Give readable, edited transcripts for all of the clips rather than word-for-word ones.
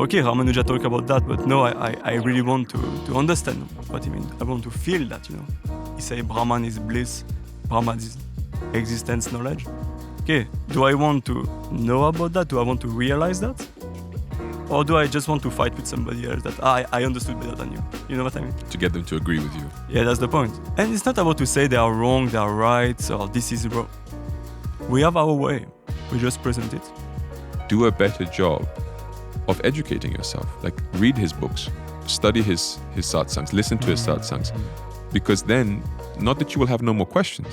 okay, Ramanuja talk about that, but no, I really want to understand what he means. I want to feel that, He say Brahman is bliss, Brahman is existence, knowledge. Okay, do I want to know about that? Do I want to realize that? Or do I just want to fight with somebody else that I understood better than you? You know what I mean? To get them to agree with you. Yeah, that's the point. And it's not about to say they are wrong, they are right, or this is wrong. We have our way. We just present it. Do a better job of educating yourself. Like, read his books, study his satsangs, listen to his satsangs. Because then, not that you will have no more questions,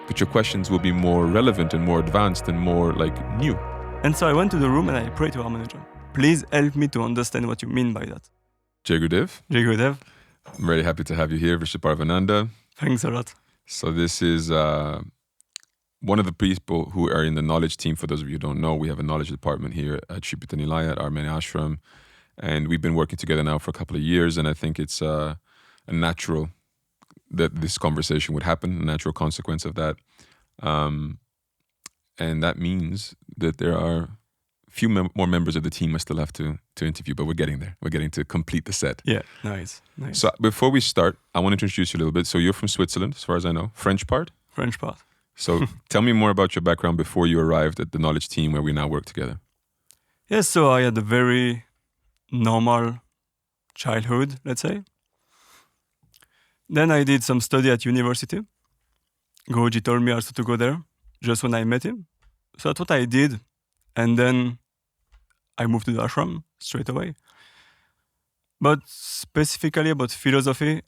but your questions will be more relevant and more advanced and more new. And so I went to the room and I prayed to Ramanuja. Please help me to understand what you mean by that. Jai Gurudev. Jai Gurudev. I'm very happy to have you here, Vrishaparva. Thanks a lot. So this is one of the people who are in the knowledge team. For those of you who don't know, we have a knowledge department here at Sri Pittanilaya at our main ashram. And we've been working together now for a couple of years. And I think it's a natural that this conversation would happen, a natural consequence of that. And that means that there are a few more members of the team I still have to interview, but we're getting there. We're getting to complete the set. Yeah, nice. So before we start, I want to introduce you a little bit. So you're from Switzerland, as far as I know. French part? French part. So tell me more about your background before you arrived at the knowledge team where we now work together. Yes, so I had a very normal childhood, let's say. Then I did some study at university. Guruji told me also to go there, just when I met him. So that's what I did. And then I moved to the ashram straight away. But specifically about philosophy,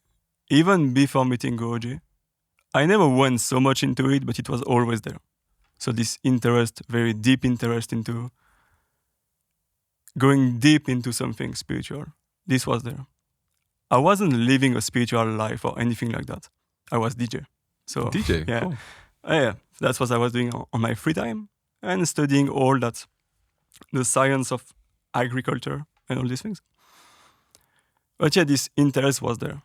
even before meeting Guruji, I never went so much into it, but it was always there. So this interest, very deep interest into going deep into something spiritual, this was there. I wasn't living a spiritual life or anything like that. I was DJ. So DJ? Yeah. Cool. Yeah, that's what I was doing on my free time and studying all that, the science of agriculture and all these things. But yeah, this interest was there.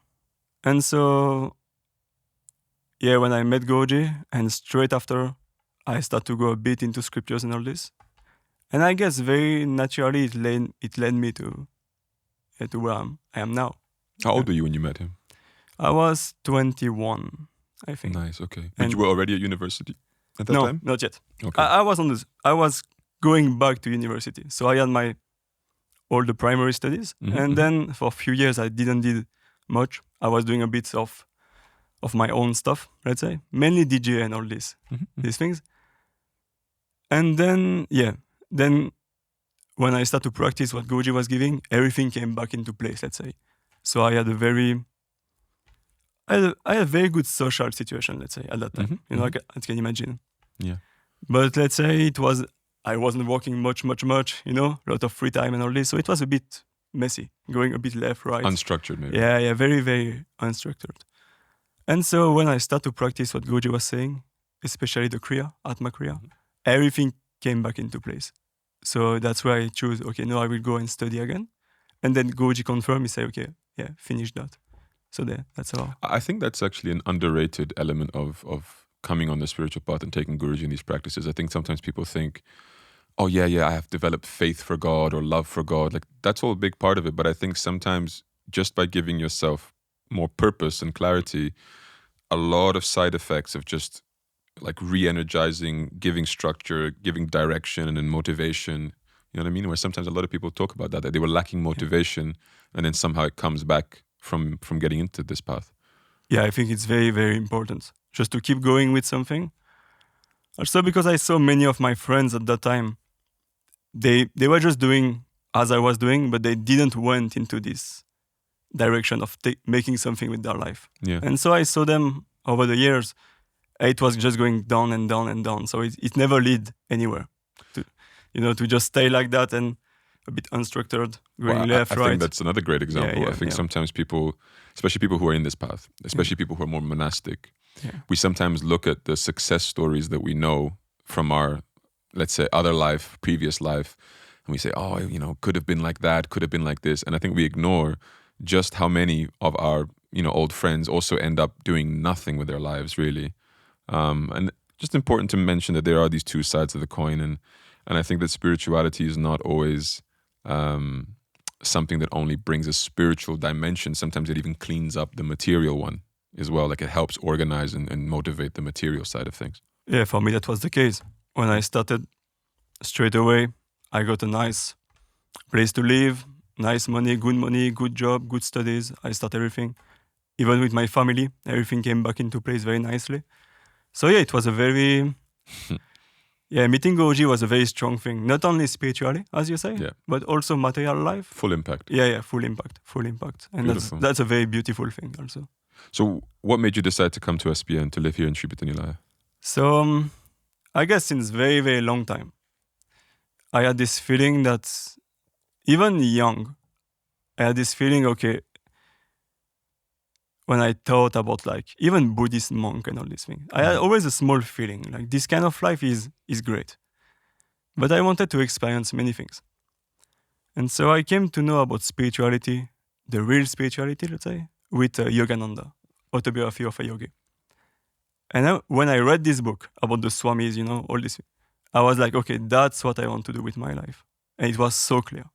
And so, yeah, when I met Guruji, and straight after, I started to go a bit into scriptures and all this. And I guess very naturally it led me to where I am now. How old were you when you met him? I was 21, I think. Nice, okay. But you were already at university at that time? No, not yet. Okay. I was going back to university. So I had all the primary studies. And then for a few years, I didn't do much. I was doing a bit of my own stuff, let's say. Mainly DJ and all these things. And then, then when I started to practice what Guruji was giving, everything came back into place, let's say. So I had a very good social situation, let's say, at that time. I can imagine. Yeah. But let's say I wasn't working much, a lot of free time and all this. So it was a bit messy, going a bit left, right. Unstructured, maybe. Yeah, very, very unstructured. And so when I started to practice what Guruji was saying, especially the Kriya, Atma Kriya, everything came back into place. So that's why I chose, okay, no, I will go and study again. And then Guruji confirmed, he said, okay, yeah, finish that. So that's all. I think that's actually an underrated element of coming on the spiritual path and taking Guruji in these practices. I think sometimes people think, oh yeah, I have developed faith for God or love for God. Like, that's all a big part of it. But I think sometimes just by giving yourself more purpose and clarity, a lot of side effects of just like re-energizing, giving structure, giving direction and then motivation. You know what I mean? Where sometimes a lot of people talk about that they were lacking motivation and then somehow it comes back from getting into this path. Yeah, I think it's very, very important just to keep going with something. Also because I saw many of my friends at that time, they were just doing as I was doing, but they didn't went into this direction of making something with their life. Yeah. And so I saw them over the years, it was just going down and down and down. So it never led anywhere to just stay like that and a bit unstructured, going left, right. I think that's another great example. Yeah, I think sometimes people, especially people who are in this path, especially people who are more monastic, we sometimes look at the success stories that we know from our, let's say, other life, previous life, and we say, oh, could have been like that, could have been like this. And I think we ignore just how many of our, old friends also end up doing nothing with their lives, really. And just important to mention that there are these two sides of the coin. And I think that spirituality is not always something that only brings a spiritual dimension. Sometimes it even cleans up the material one as well. Like it helps organize and motivate the material side of things. Yeah, for me that was the case. When I started, straight away, I got a nice place to live, nice money, good job, good studies. I started everything. Even with my family, everything came back into place very nicely. So yeah, it was a very... meeting Guruji was a very strong thing. Not only spiritually, as you say, but also material life. Full impact. Yeah, full impact. And that's a very beautiful thing also. So what made you decide to come to SPA and to live here in Sri Pittanilaya? So I guess since very, very long time, I had this feeling that even young, I had this feeling, okay, when I thought about like even Buddhist monk and all these things, I had always a small feeling like this kind of life is great. But I wanted to experience many things. And so I came to know about spirituality, the real spirituality, let's say, with Yogananda, Autobiography of a Yogi. And when I read this book about the Swamis, all this, I was like, okay, that's what I want to do with my life. And it was so clear.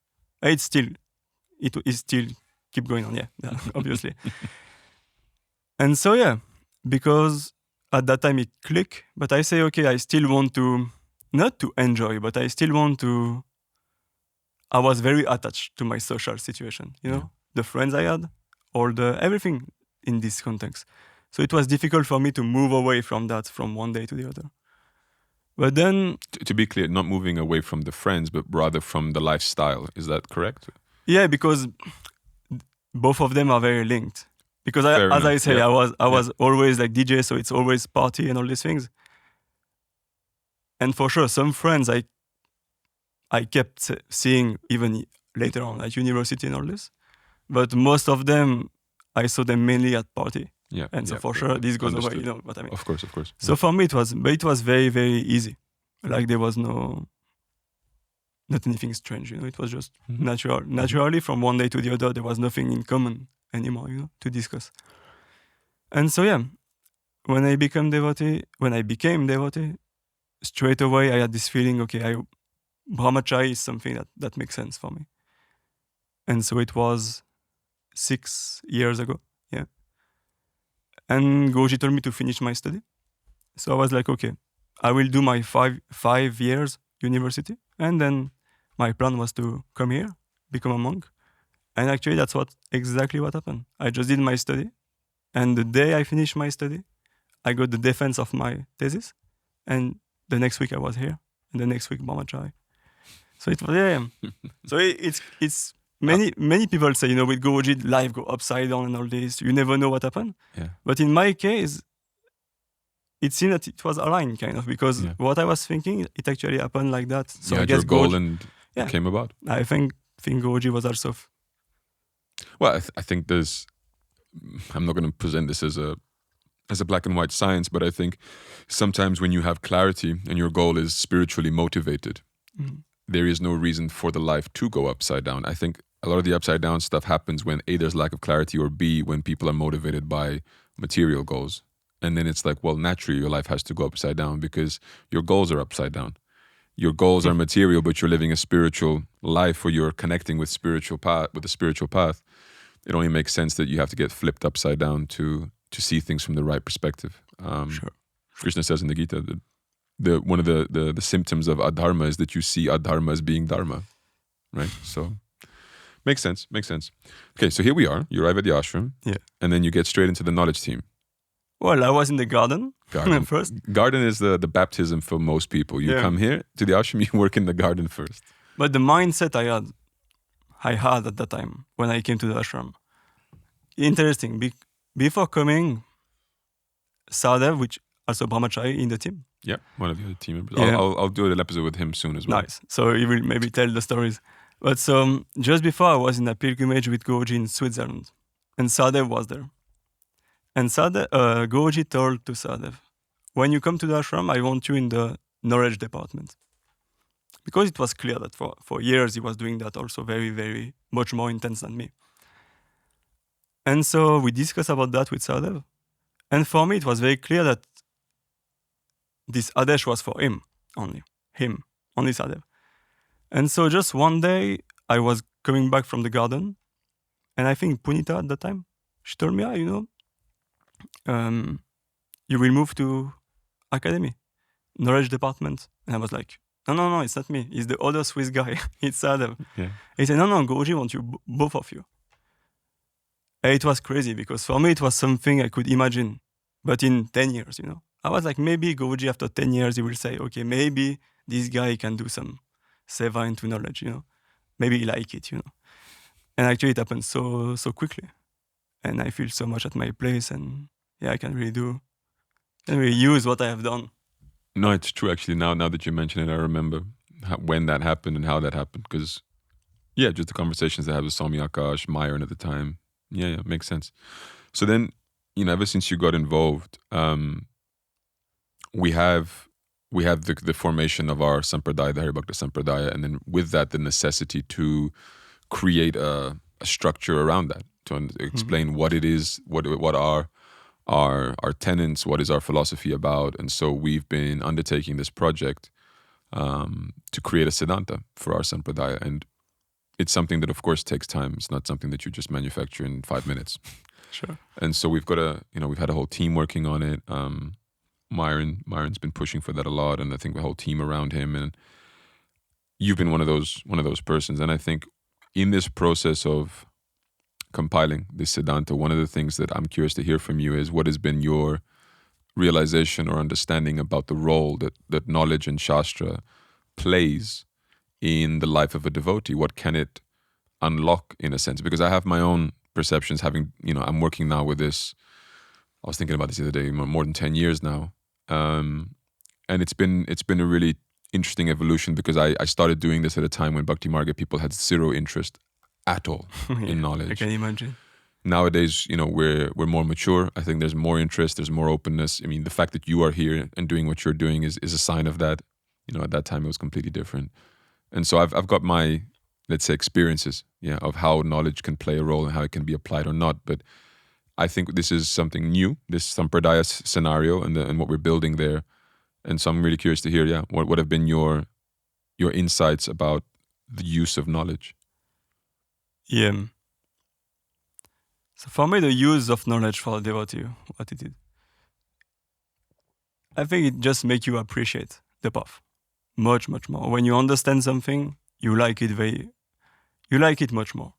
And it is still keep going on, obviously. And so, because at that time it clicked, but I say, okay, I still want to, not to enjoy, but I still want to, I was very attached to my social situation, the friends I had, everything in this context. So it was difficult for me to move away from that from one day to the other. But then... To be clear, not moving away from the friends, but rather from the lifestyle. Is that correct? Yeah, because both of them are very linked. Because I was always like DJ, so it's always party and all these things. And for sure, some friends I kept seeing even later on at university and all this. But most of them, I saw them mainly at party. Yeah. And so for sure, this goes away, what I mean. Of course. So for me, it was very, very easy. Like there was not anything strange, It was just natural. Naturally, from one day to the other, there was nothing in common anymore, to discuss. And so, when I became devotee, straight away I had this feeling, okay, brahmacharya is something that makes sense for me. And so it was 6 years ago, And Guruji told me to finish my study. So I was like, okay, I will do my 5 years university. And then my plan was to come here, become a monk. And actually, that's exactly what happened. I just did my study. And the day I finished my study, I got the defense of my thesis. And the next week I was here. And the next week, brahmacharya. So it was, So it's many people say, with Guruji, life go upside down and all this. You never know what happened. Yeah. But in my case, it seemed that it was aligned kind of because what I was thinking, it actually happened like that. So I guess your goal and came about. I think Guruji was also... Well, I think I'm not going to present this as a black and white science, but I think sometimes when you have clarity and your goal is spiritually motivated, there is no reason for the life to go upside down. I think a lot of the upside down stuff happens when A, there's lack of clarity, or B, when people are motivated by material goals. And then it's like, well, naturally your life has to go upside down because your goals are upside down. Your goals are material, but you're living a spiritual life where you're connecting with the spiritual path. It only makes sense that you have to get flipped upside down to see things from the right perspective. Sure. Krishna says in the Gita that one of the symptoms of adharma is that you see adharma as being dharma, right? So makes sense. Okay, so here we are. You arrive at the ashram, and then you get straight into the knowledge team. Well, I was in the garden first. Garden is the baptism for most people. You come here to the ashram, you work in the garden first. But the mindset I had at that time when I came to the ashram, interesting. Before coming, Sadev, which also brahmacharya in the team. Yeah, one of your team members. Yeah. I'll do an episode with him soon as well. Nice. So he will maybe tell the stories. But so just before I was in a pilgrimage with Guruji in Switzerland, and Sadev was there. And Guruji told to Sadev, when you come to the ashram, I want you in the knowledge department. Because it was clear that for years he was doing that also very, very much more intense than me. And so we discussed about that with Sadev. And for me, it was very clear that this Adesh was for him, only Sadev. And so just one day, I was coming back from the garden, and I think Punita at that time, she told me, you will move to academy, knowledge department. And I was like, no, it's not me. It's the other Swiss guy. It's Adam. Yeah. He said, no, Guruji wants you, both of you. And it was crazy because for me, it was something I could imagine. But in 10 years, I was like, maybe Guruji after 10 years, he will say, okay, maybe this guy can do some seva into knowledge, Maybe he like it, And actually it happened so quickly. And I feel so much at my place, and I can really use what I have done. No, it's true. Actually, now that you mention it, I remember when that happened and how that happened. Because, just the conversations I had with Swami Akash, Myron at the time. Yeah, makes sense. So then, ever since you got involved, we have the formation of our sampradaya, the Hari-bhakta-sampradaya, and then with that, the necessity to create a structure around that, to explain what it is, what are our tenets, what is our philosophy about. And so we've been undertaking this project to create a siddhanta for our sampradaya. And it's something that, of course, takes time. It's not something that you just manufacture in 5 minutes. Sure. And so we've got we've had a whole team working on it. Myron's been pushing for that a lot, and I think the whole team around him. And you've been one of those persons. And I think in this process of compiling this siddhanta, one of the things that I'm curious to hear from you is what has been your realization or understanding about the role that knowledge and Shastra plays in the life of a devotee. What can it unlock, in a sense? Because I have my own perceptions, having, I'm working now with this. I was thinking about this the other day, more than 10 years now. And it's been a really interesting evolution, because I started doing this at a time when Bhakti Marga people had zero interest at all in knowledge. I can imagine. Nowadays, we're more mature. I think there's more interest, there's more openness. I mean, the fact that you are here and doing what you're doing is a sign of that. At that time it was completely different. And so I've got my, let's say, experiences, of how knowledge can play a role and how it can be applied or not. But I think this is something new, this sampradaya scenario and what we're building there. And so I'm really curious to hear, what have been your insights about the use of knowledge? Yeah. So for me, the use of knowledge for a devotee, what it is, I think it just makes you appreciate the path much, much more. When you understand something, you like it much more.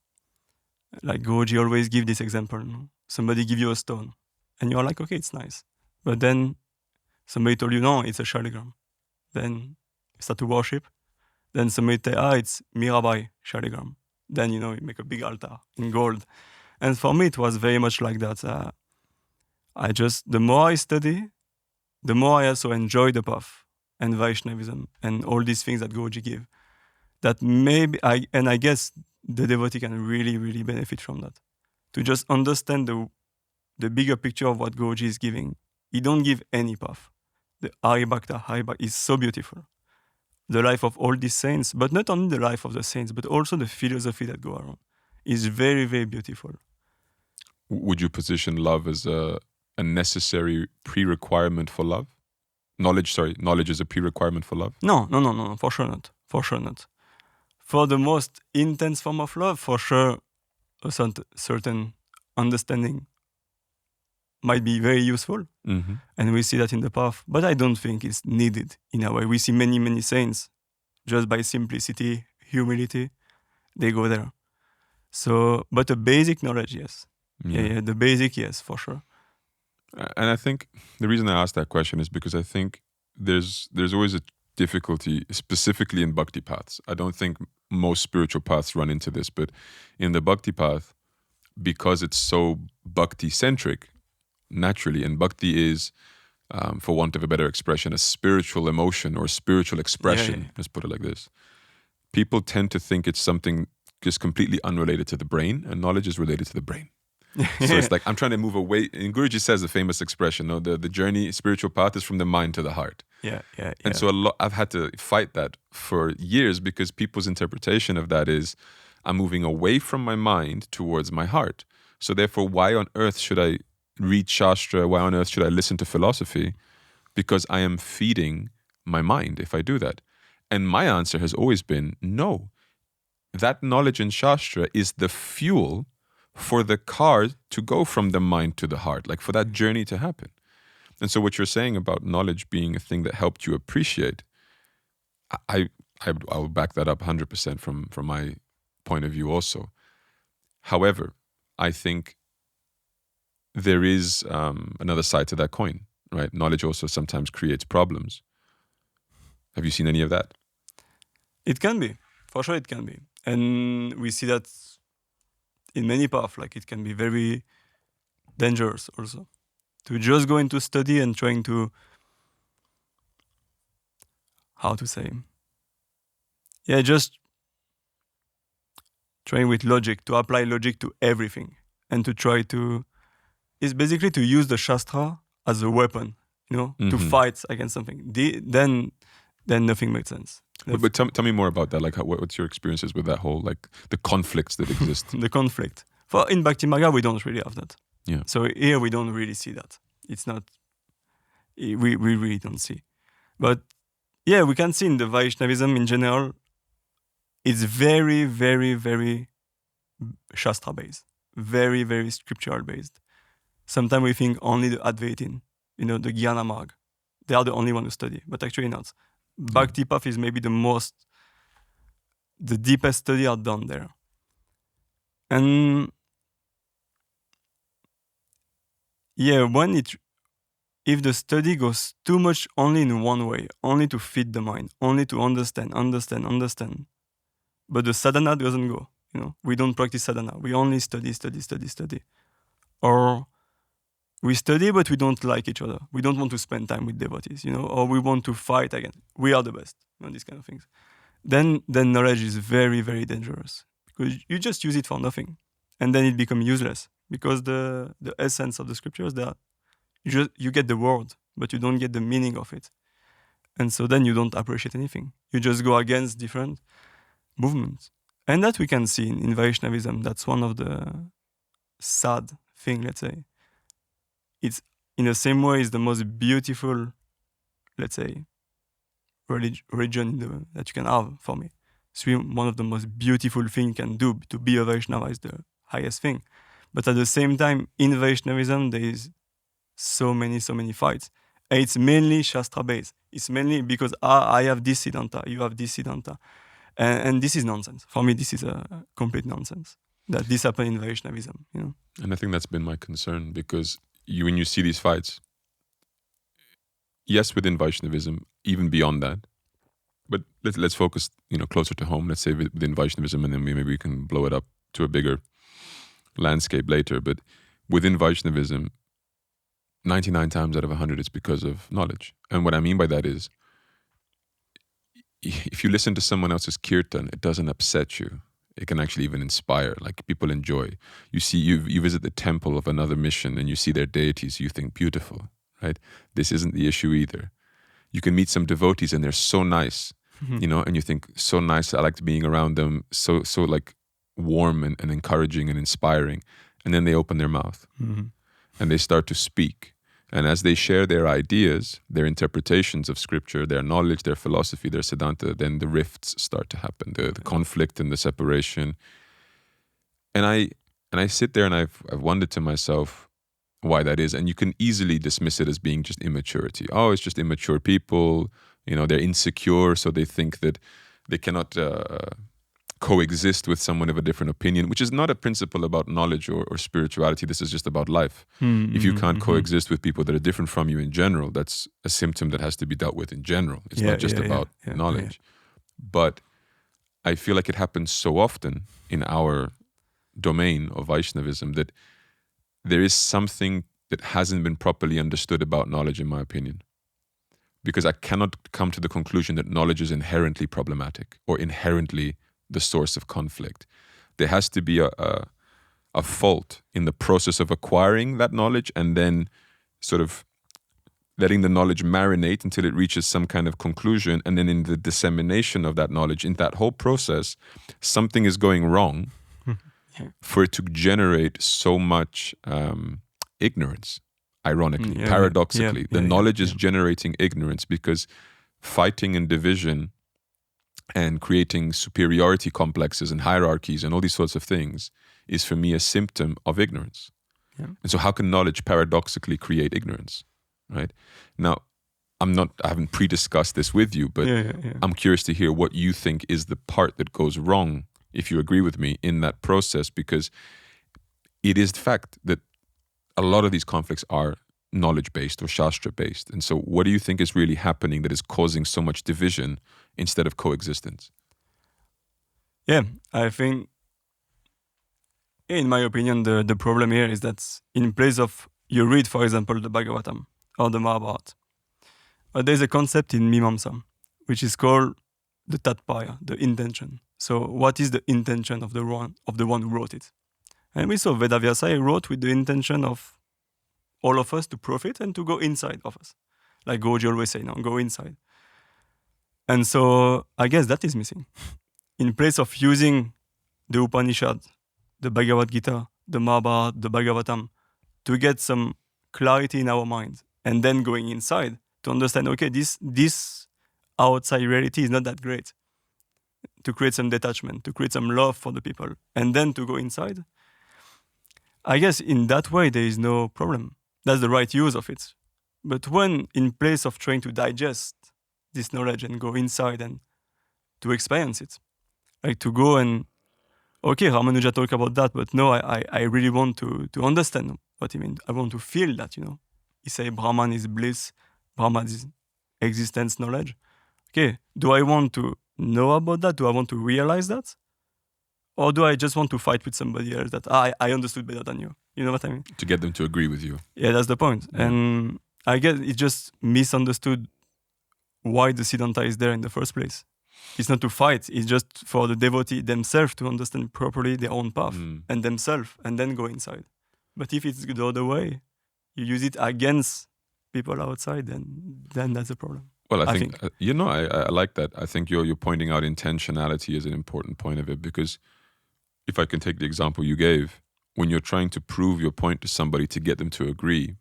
Like Guruji always give this example. Somebody give you a stone, and you're like, okay, it's nice. But then somebody told you, no, it's a shaligram. Then you start to worship. Then somebody tell, it's Mirabai shaligram. Then, you make a big altar in gold. And for me, it was very much like that. The more I study, the more I also enjoy the path and Vaishnavism and all these things that Guruji give. That maybe, I guess the devotee can really, really benefit from that. To just understand the bigger picture of what Guruji is giving. He don't give any path. The Hari-bhakta is so beautiful. The life of all these saints, but not only the life of the saints, but also the philosophy that go around, is very, very beautiful. Would you position love as a necessary pre-requirement for love? Knowledge is a pre-requirement for love? No, for sure not. For the most intense form of love, for sure, a certain understanding might be very useful. Mm-hmm. And we see that in the path. But I don't think it's needed in a way. We see many, many saints, just by simplicity, humility, they go there. So, but a basic knowledge, yes. Yeah, the basic, yes, for sure. And I think the reason I asked that question is because I think there's always a difficulty, specifically in bhakti paths. I don't think most spiritual paths run into this, but in the bhakti path, because it's so bhakti-centric, naturally, and bhakti is, for want of a better expression, a spiritual emotion or spiritual expression, let's put it like this. People tend to think it's something just completely unrelated to the brain, and knowledge is related to the brain. So it's like, I'm trying to move away. And Guruji says the famous expression, the journey, spiritual path is from the mind to the heart. Yeah. And so I've had to fight that for years, because people's interpretation of that is, I'm moving away from my mind towards my heart. So therefore, why on earth should I read Shastra? Why on earth should I listen to philosophy? Because I am feeding my mind if I do that. And my answer has always been, no. that knowledge in Shastra is the fuel for the car to go from the mind to the heart, like for that journey to happen. And so what you're saying about knowledge being a thing that helped you appreciate, I will back that up 100% from my point of view also. However, I think there is another side to that coin, right? Knowledge also sometimes creates problems. Have you seen any of that? It can be. For sure it can be. And we see that in many paths, like it can be very dangerous also. To just go into study and trying to, how to say, just trying with logic, to apply logic to everything. And to try to, is basically to use the Shastra as a weapon, to fight against something. Then nothing makes sense. But tell me more about that. Like, what's your experiences with that whole, like, the conflicts that exist? The conflict. In Bhakti Marga, we don't really have that. Yeah. So here we don't really see that. It's not, we really don't see. But yeah, we can see in the Vaishnavism in general, it's very, very, very Shastra-based. Very, very scriptural-based. Sometimes we think only the Advaitin, the Jnana Marga, they are the only one who study, but actually not. Bhakti path is maybe the deepest study are done there. And if the study goes too much only in one way, only to feed the mind, only to understand, but the sadhana doesn't go, we don't practice sadhana, we only study. Or we study, but we don't like each other. We don't want to spend time with devotees, or we want to fight again. We are the best, these kind of things. Then knowledge is very, very dangerous because you just use it for nothing. And then it becomes useless because the essence of the scriptures, you get the word, but you don't get the meaning of it. And so then you don't appreciate anything. You just go against different movements. And that we can see in Vaishnavism. That's one of the sad things, let's say. It's in the same way is the most beautiful, let's say, religion that you can have for me. It's really one of the most beautiful things you can do. To be a Vaishnava is the highest thing. But at the same time, in Vaishnavism, there is so many fights. And it's mainly Shastra-based. It's mainly because I have this Sidhanta, you have this Sidhanta. And this is nonsense. For me, this is a complete nonsense. That this happened in Vaishnavism, And I think that's been my concern because when you see these fights, yes, within Vaishnavism, even beyond that, but let's focus, closer to home. Let's say within Vaishnavism, and then maybe we can blow it up to a bigger landscape later. But within Vaishnavism, 99 times out of 100, it's because of knowledge. And what I mean by that is, if you listen to someone else's kirtan, it doesn't upset you. It can actually even inspire, like people enjoy. You visit the temple of another mission and you see their deities, you think beautiful, right? This isn't the issue either. You can meet some devotees and they're so nice, and you think, so nice, I liked being around them, so like warm and encouraging and inspiring. And then they open their mouth and they start to speak. And as they share their ideas, their interpretations of scripture, their knowledge, their philosophy, their siddhanta, then the rifts start to happen, the conflict and the separation. And I sit there and I've wondered to myself why that is. And you can easily dismiss it as being just immaturity. Oh, it's just immature people. They're insecure, so they think that they cannot coexist with someone of a different opinion, which is not a principle about knowledge or spirituality. This is just about life. If you can't coexist with people that are different from you in general, that's a symptom that has to be dealt with in general. It's not just about knowledge. But I feel like it happens so often in our domain of Vaishnavism that there is something that hasn't been properly understood about knowledge, in my opinion. Because I cannot come to the conclusion that knowledge is inherently problematic or inherently the source of conflict. There has to be a fault in the process of acquiring that knowledge and then sort of letting the knowledge marinate until it reaches some kind of conclusion. And then in the dissemination of that knowledge, in that whole process, something is going wrong for it to generate so much ignorance. Ironically, paradoxically, the knowledge is generating ignorance because fighting and division and creating superiority complexes and hierarchies and all these sorts of things is for me a symptom of ignorance. Yeah. And so how can knowledge paradoxically create ignorance, right? Now, I haven't pre-discussed this with you, but I'm curious to hear what you think is the part that goes wrong, if you agree with me, in that process, because it is the fact that a lot of these conflicts are knowledge-based or Shastra-based. And so what do you think is really happening that is causing so much division instead of coexistence? Yeah, I think, in my opinion, the problem here is that in place of, you read, for example, the Bhagavatam or the Mahabharata, there's a concept in Mimamsa, which is called the tatpaya, the intention. So what is the intention of the one who wrote it? And we saw Vedavyasa wrote with the intention of all of us to profit and to go inside of us. Like Goji always say, now go inside. And so I guess that is missing. In place of using the Upanishad, the Bhagavad Gita, the Mahabharata, the Bhagavatam, to get some clarity in our minds, and then going inside to understand, okay, this outside reality is not that great. To create some detachment, to create some love for the people, and then to go inside. I guess in that way, there is no problem. That's the right use of it. But when, in place of trying to digest this knowledge and go inside and to experience it, like to go and, okay, Ramanuja talk about that, but no, I really want to understand what he means. I want to feel that, He say Brahman is bliss, Brahman is existence, knowledge. Okay, do I want to know about that? Do I want to realize that? Or do I just want to fight with somebody else that I understood better than you? You know what I mean? To get them to agree with you. Yeah, that's the point. Yeah. And I guess it just misunderstood why the Siddhanta is there in the first place. It's not to fight. It's just for the devotee themselves to understand properly their own path and themselves, and then go inside. But if it's the other way, you use it against people outside, then that's a problem. Well, I think. I like that. I think you're pointing out intentionality as an important point of it, because if I can take the example you gave, when you're trying to prove your point to somebody to get them to agree,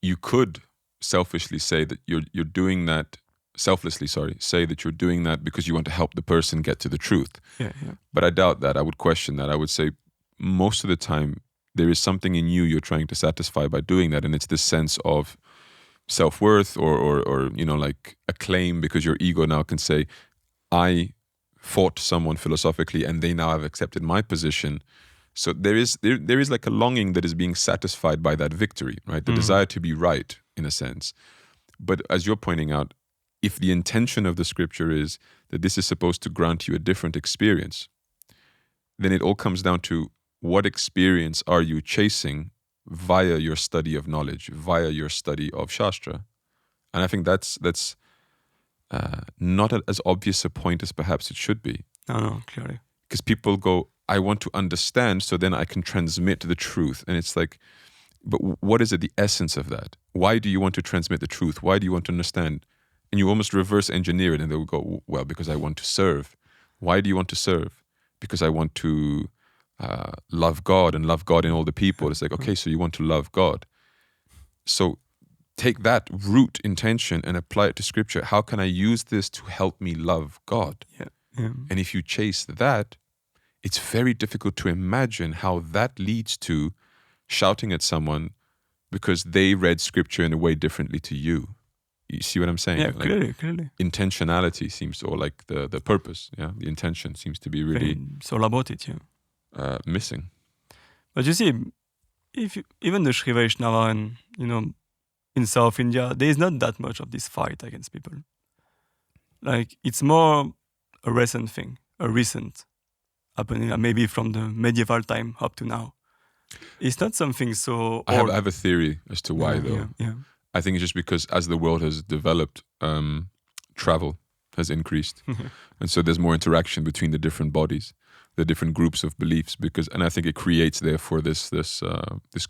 you could selfishly say that you're doing that, say that you're doing that because you want to help the person get to the truth. Yeah. But I doubt that. I would question that. I would say most of the time there is something in you you're trying to satisfy by doing that, and it's this sense of self-worth or like a claim, because your ego now can say, I fought someone philosophically and they now have accepted my position. So there is like a longing that is being satisfied by that victory, right? The desire to be right, in a sense. But as you're pointing out, if the intention of the scripture is that this is supposed to grant you a different experience, then it all comes down to what experience are you chasing via your study of knowledge, via your study of Shastra. And I think that's not as obvious a point as perhaps it should be. No, clearly. Because people go, I want to understand so then I can transmit the truth. And it's like, but what is the essence of that? Why do you want to transmit the truth? Why do you want to understand? And you almost reverse engineer it, and they will go, well, because I want to serve. Why do you want to serve? Because I want to love God and love God in all the people. It's like, okay, so you want to love God. So take that root intention and apply it to scripture. How can I use this to help me love God? Yeah. And if you chase that, it's very difficult to imagine how that leads to shouting at someone because they read scripture in a way differently to you. You see what I'm saying? Yeah, like, clearly. Intentionality seems, or like the purpose, the intention seems to be really It's all about it, missing. But you see, even the Sri Vaishnava and, in South India, there is not that much of this fight against people. Like, it's more a recent thing, a recent happening, maybe from the medieval time up to now. It's not something so I have a theory as to why, though. Yeah. I think it's just because as the world has developed, travel has increased. And so there's more interaction between the different bodies, the different groups of beliefs, and I think it creates therefore this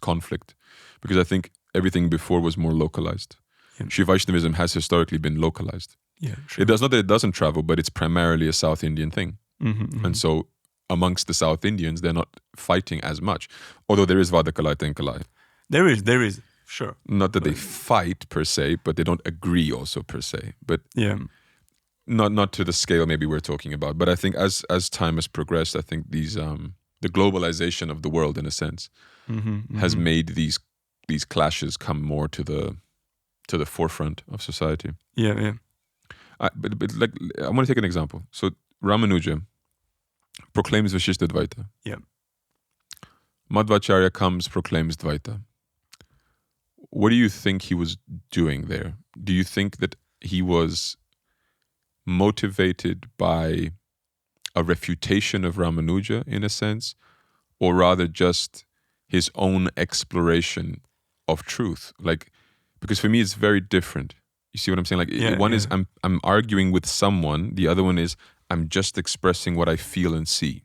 conflict, because I think everything before was more localized. Yeah. Sri Vaishnavism has historically been localized. Yeah, sure. It does not that it doesn't travel, but it's primarily a South Indian thing. And so amongst the South Indians, they're not fighting as much, although there is Vadakalai Tenkalai. There is, sure. Not that they fight per se, but they don't agree also per se. But yeah. not to the scale maybe we're talking about, but I think as time has progressed, I think these the globalization of the world, in a sense, has made these clashes come more to the forefront of society. Yeah. But like, I want to take an example. So Ramanuja proclaims Vishishtadvaita. Yeah. Madhvacharya comes, proclaims Dvaita. What do you think he was doing there? Do you think that he was motivated by a refutation of Ramanuja, in a sense, or rather just his own exploration of truth? Like, because for me it's very different. You see what I'm saying? Like, one is I'm arguing with someone, the other one is I'm just expressing what I feel and see.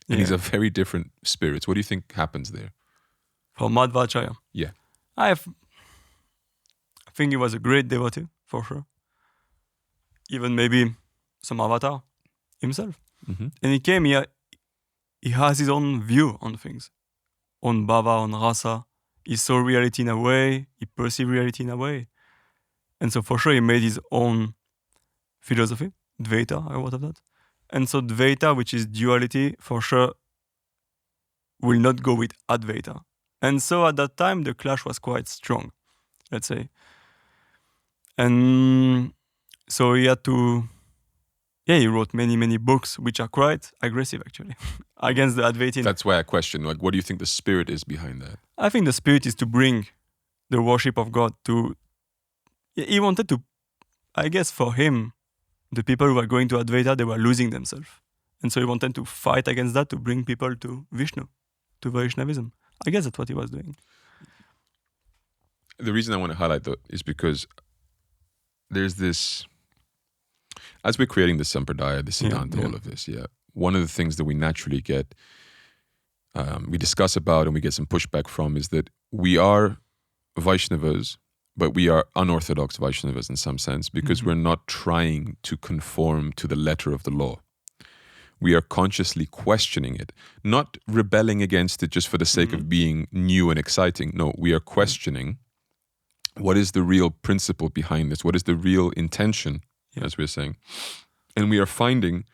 And these are very different spirits. What do you think happens there? For Madhvacharya? Yeah. I think he was a great devotee, for sure. Even maybe some avatar himself. Mm-hmm. And he came here, he has his own view on things, on bhava, on rasa. He saw reality in a way, he perceived reality in a way. And so for sure he made his own philosophy, Dvaita, or what of that. And so Dvaita, which is duality, for sure will not go with Advaita. And so at that time the clash was quite strong, let's say. And so he had to, he wrote many books which are quite aggressive actually, against the Advaitin. That's why I question, like, what do you think the spirit is behind that? I think the spirit is to bring the worship of God to, he wanted to, I guess for him, the people who were going to Advaita, they were losing themselves. And so he wanted to fight against that, to bring people to Vishnu, to Vaishnavism. I guess that's what he was doing. The reason I want to highlight that is because there's this, as we're creating the Sampradaya, the Sidhanta, all of this, one of the things that we naturally get, we discuss about and we get some pushback from is that we are Vaishnavas, but we are unorthodox Vaishnavas in some sense because we're not trying to conform to the letter of the law. We are consciously questioning it, not rebelling against it just for the sake of being new and exciting. No, we are questioning what is the real principle behind this? What is the real intention, as we're saying? And we are finding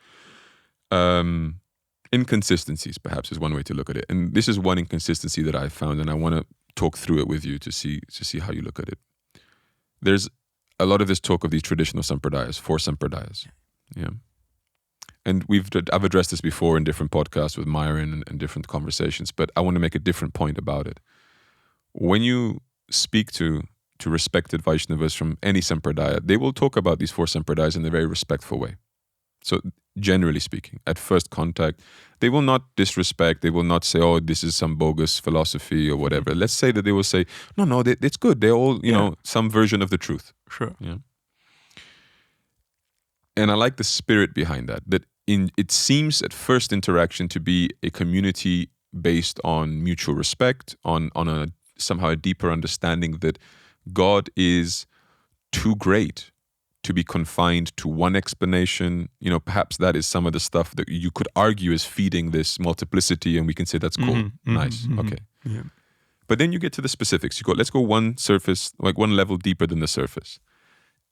inconsistencies, perhaps, is one way to look at it. And this is one inconsistency that I found, and I want to talk through it with you to see how you look at it. There's a lot of this talk of these traditional sampradayas, 4 sampradayas. Yeah. And I've addressed this before in different podcasts with Myron and different conversations, but I want to make a different point about it. When you speak to respected Vaishnavas from any sampradaya, they will talk about these 4 sampradayas in a very respectful way. So generally speaking, at first contact, they will not disrespect, they will not say, oh, this is some bogus philosophy or whatever. Let's say that they will say, no, it's good. They're all, you know, some version of the truth. Sure. Yeah. And I like the spirit behind that it seems at first interaction to be a community based on mutual respect, on somehow a deeper understanding that God is too great to be confined to one explanation. You know, perhaps that is some of the stuff that you could argue is feeding this multiplicity, and we can say that's cool, nice, okay. Yeah. But then you get to the specifics. Let's go one level deeper than the surface,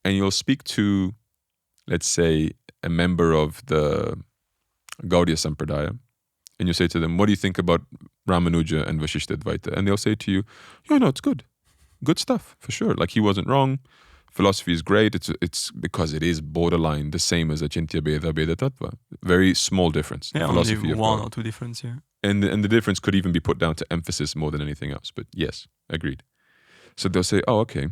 and you'll speak to, let's say, a member of the Gaudiya Sampradaya, and you say to them, what do you think about Ramanuja and Vashishtadvaita? And they'll say to you, no, it's good stuff, for sure. Like, he wasn't wrong. Philosophy is great. It's because it is borderline the same as Achintya Bheda Bheda Tattva. Very small difference. Yeah, philosophy only of one God. or two difference, yeah. And the difference could even be put down to emphasis more than anything else. But yes, agreed. So they'll say, oh, okay.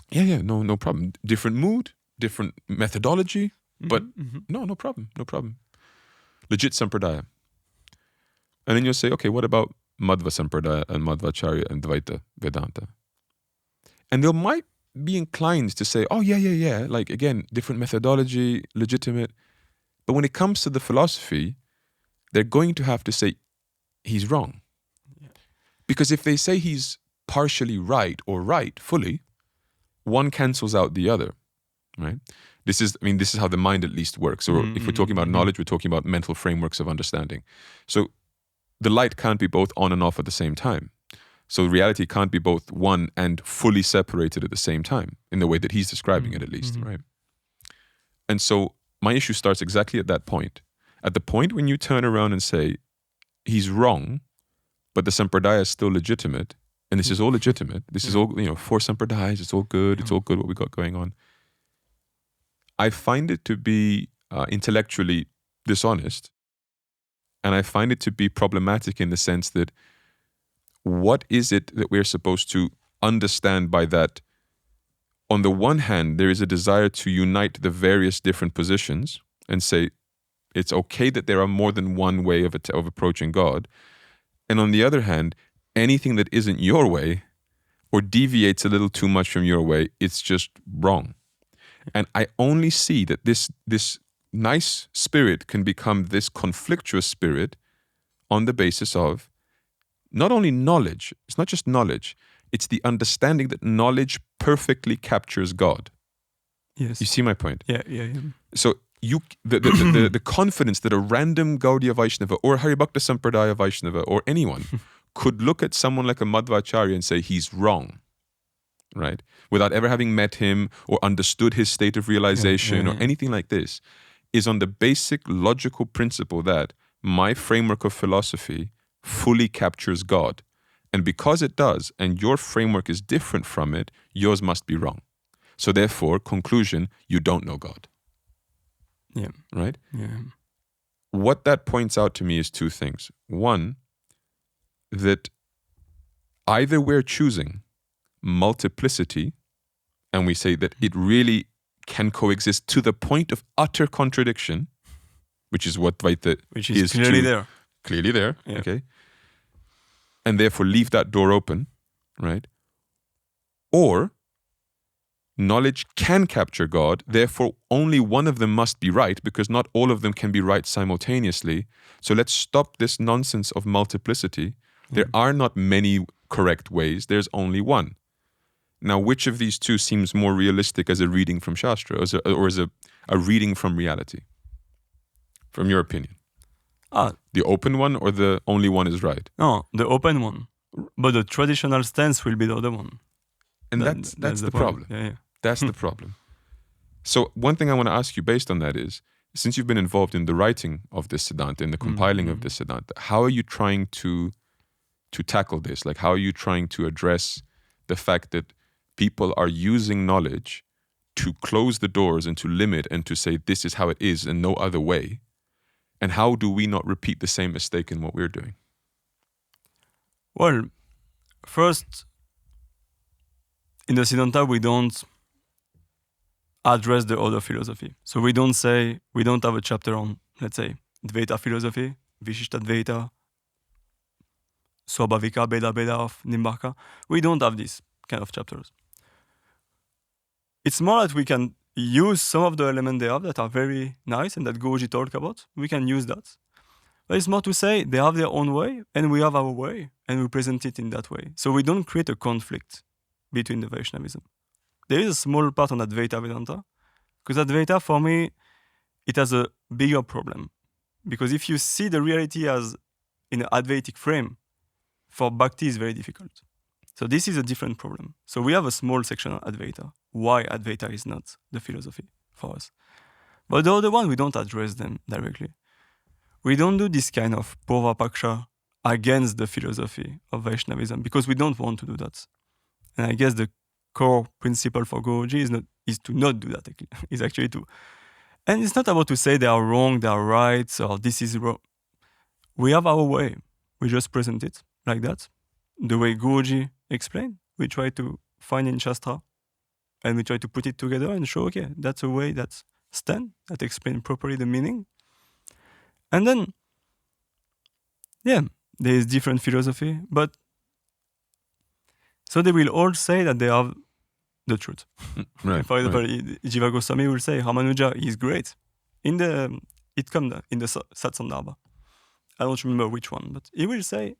Yeah, no problem. Different mood, different methodology, but no problem. Legit Sampradaya. And then you'll say, okay, what about Madhva Sampradaya and Madhvacharya and Dvaita Vedanta? And they might be inclined to say, oh, yeah, like, again, different methodology, legitimate. But when it comes to the philosophy, they're going to have to say he's wrong. Yeah. Because if they say he's partially right or right fully, one cancels out the other, right? This is how the mind at least works. Or if we're talking about knowledge, we're talking about mental frameworks of understanding. So the light can't be both on and off at the same time. So reality can't be both one and fully separated at the same time, in the way that he's describing it, at least, right? And so my issue starts exactly at that point. At the point when you turn around and say, he's wrong, but the sampradaya is still legitimate, and this is all legitimate, this is all, 4 sampradayas, it's all good, it's all good what we got going on. I find it to be intellectually dishonest, and I find it to be problematic in the sense that what is it that we're supposed to understand by that? On the one hand, there is a desire to unite the various different positions and say it's okay that there are more than one way of approaching God. And on the other hand, anything that isn't your way or deviates a little too much from your way, it's just wrong. And I only see that this nice spirit can become this conflictuous spirit on the basis of not only knowledge, it's not just knowledge, it's the understanding that knowledge perfectly captures God. Yes. You see my point? Yeah. So the confidence that a random Gaudiya Vaishnava or Hari-bhakta-sampradaya Vaishnava or anyone could look at someone like a Madhvacharya and say he's wrong, right? Without ever having met him or understood his state of realization or anything like this, is on the basic logical principle that my framework of philosophy fully captures God. And because it does, and your framework is different from it, yours must be wrong. So therefore, conclusion, you don't know God. Yeah. Right? Yeah. What that points out to me is 2 things. One, that either we're choosing multiplicity, and we say that it really can coexist to the point of utter contradiction, which is what Dvaita is clearly there. Clearly there, Yeah. okay? And therefore leave that door open, right? Or knowledge can capture God, therefore only one of them must be right because not all of them can be right simultaneously. So let's stop this nonsense of multiplicity. There are not many correct ways, there's only one. Now, which of these 2 seems more realistic as a reading from Shastra or as a reading from reality? From your opinion? The open one or the only one is right? No, the open one. But the traditional stance will be the other one. And that's the problem. Yeah. That's the problem. So one thing I want to ask you based on that is, since you've been involved in the writing of this Sidhanta, in the compiling of this Sidhanta, how are you trying to tackle this? Like, how are you trying to address the fact that people are using knowledge to close the doors and to limit and to say this is how it is and no other way? And how do we not repeat the same mistake in what we're doing? Well, first, in the Sidhanta, we don't address the other philosophy. So we don't have a chapter on, let's say, Dvaita philosophy, Vishishta Dvaita, Swabhavika, Beda of Nimbarka. We don't have these kind of chapters. It's more that we can use some of the elements they have that are very nice and that Guruji talked about. We can use that. But it's more to say they have their own way and we have our way and we present it in that way. So we don't create a conflict between the Vaishnavism. There is a small part on Advaita Vedanta, because Advaita, for me, it has a bigger problem. Because if you see the reality as in an Advaitic frame, for Bhakti is very difficult. So this is a different problem. So we have a small section on Advaita. Why Advaita is not the philosophy for us. But the other one, we don't address them directly. We don't do this kind of Purva-paksha against the philosophy of Vaishnavism because we don't want to do that. And I guess the core principle for Guruji is to not do that. Is actually to, and it's not about to say they are wrong, they are right, or this is wrong. We have our way. We just present it like that. The way Guruji explained, we try to find in Shastra, and we try to put it together and show, okay, that's a way that stands, that explains properly the meaning. And then, yeah, there is different philosophy, but so they will all say that they have the truth. Right. For example, Jiva Goswami will say Ramanuja is great. In the Satsandarbha. I don't remember which one, but he will say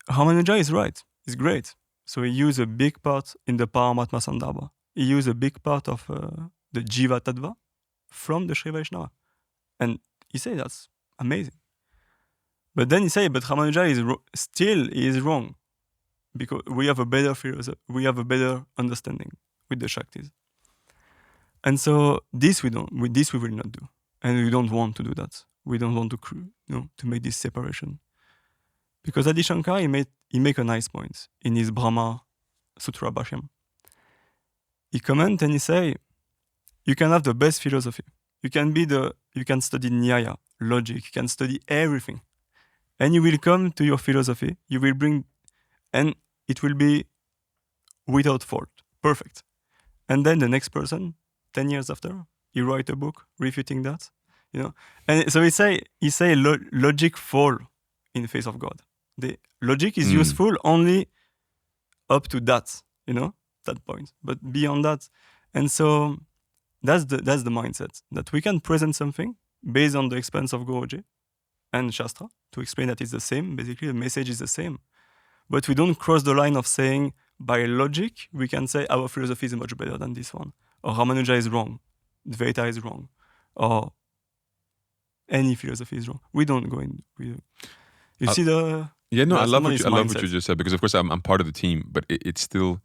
Ramanuja is right, is great. So he used a big part in the Paramatma-sandarbha. He used a big part of the Jiva Tattva from the Sri Vaishnava. And he said that's amazing. But then he said, but Ramanuja is wrong. Because we have a better philosophy, we have a better understanding with the Shaktis. And so this we will not do, and we don't want to do that. We don't want to make this separation, because Adi Shankar he make a nice point in his Brahma Sutra Bhashyam. He comment and he say, you can have the best philosophy, you can study Nyaya, logic, you can study everything, and you will come to your philosophy, you will bring, and it will be without fault, perfect. And then the next person, 10 years after, he write a book refuting that, And so he say logic fall in the face of God. The logic is useful only up to that, that point. But beyond that, and so that's the mindset, that we can present something based on the experience of Guruji and Shastra to explain that it's the same. Basically, the message is the same. But we don't cross the line of saying, by logic, we can say our philosophy is much better than this one, or Ramanuja is wrong, Dvaita is wrong, or any philosophy is wrong. We don't go in. You see the... Yeah, no, I love what you just said, because of course I'm part of the team, but it's still...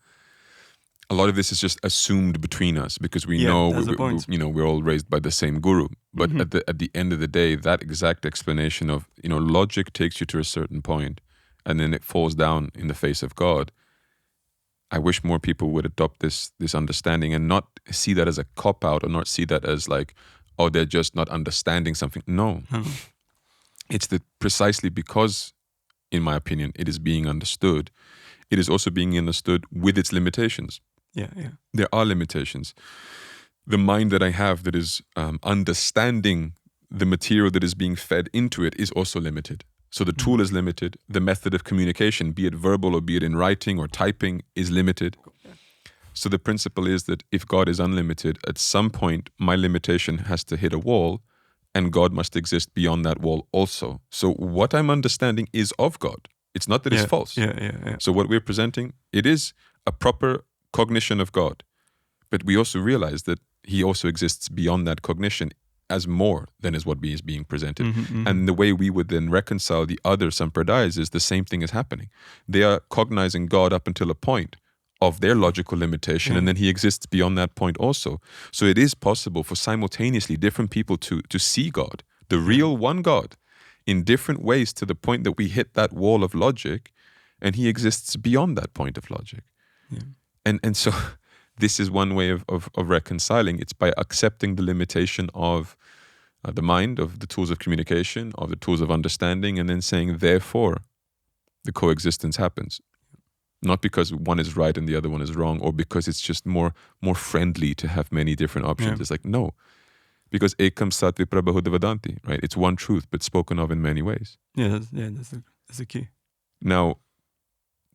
A lot of this is just assumed between us, because we know we're all raised by the same guru. But at the end of the day, that exact explanation of logic takes you to a certain point, and then it falls down in the face of God. I wish more people would adopt this understanding and not see that as a cop out, or not see that as like, oh, they're just not understanding something. No, it's precisely because, in my opinion, it is being understood. It is also being understood with its limitations. Yeah. There are limitations. The mind that I have that is understanding the material that is being fed into it is also limited. So the tool is limited. The method of communication, be it verbal or be it in writing or typing, is limited. So the principle is that if God is unlimited, at some point my limitation has to hit a wall, and God must exist beyond that wall also. So what I'm understanding is of God. It's not that it's false. Yeah. So what we're presenting, it is a proper cognition of God. But we also realize that He also exists beyond that cognition as more than is what is being presented. And the way we would then reconcile the other sampradayas is the same thing is happening. They are cognizing God up until a point of their logical limitation, and then He exists beyond that point also. So it is possible for simultaneously different people to see God, the real one God, in different ways, to the point that we hit that wall of logic, and He exists beyond that point of logic. And so this is one way of reconciling. It's by accepting the limitation of the mind, of the tools of communication, of the tools of understanding, and then saying, therefore, the coexistence happens. Not because one is right and the other one is wrong, or because it's just more friendly to have many different options. It's like, no. Because ekam sat viprabhuta vadanti, right? It's one truth, but spoken of in many ways. That's the key. Now,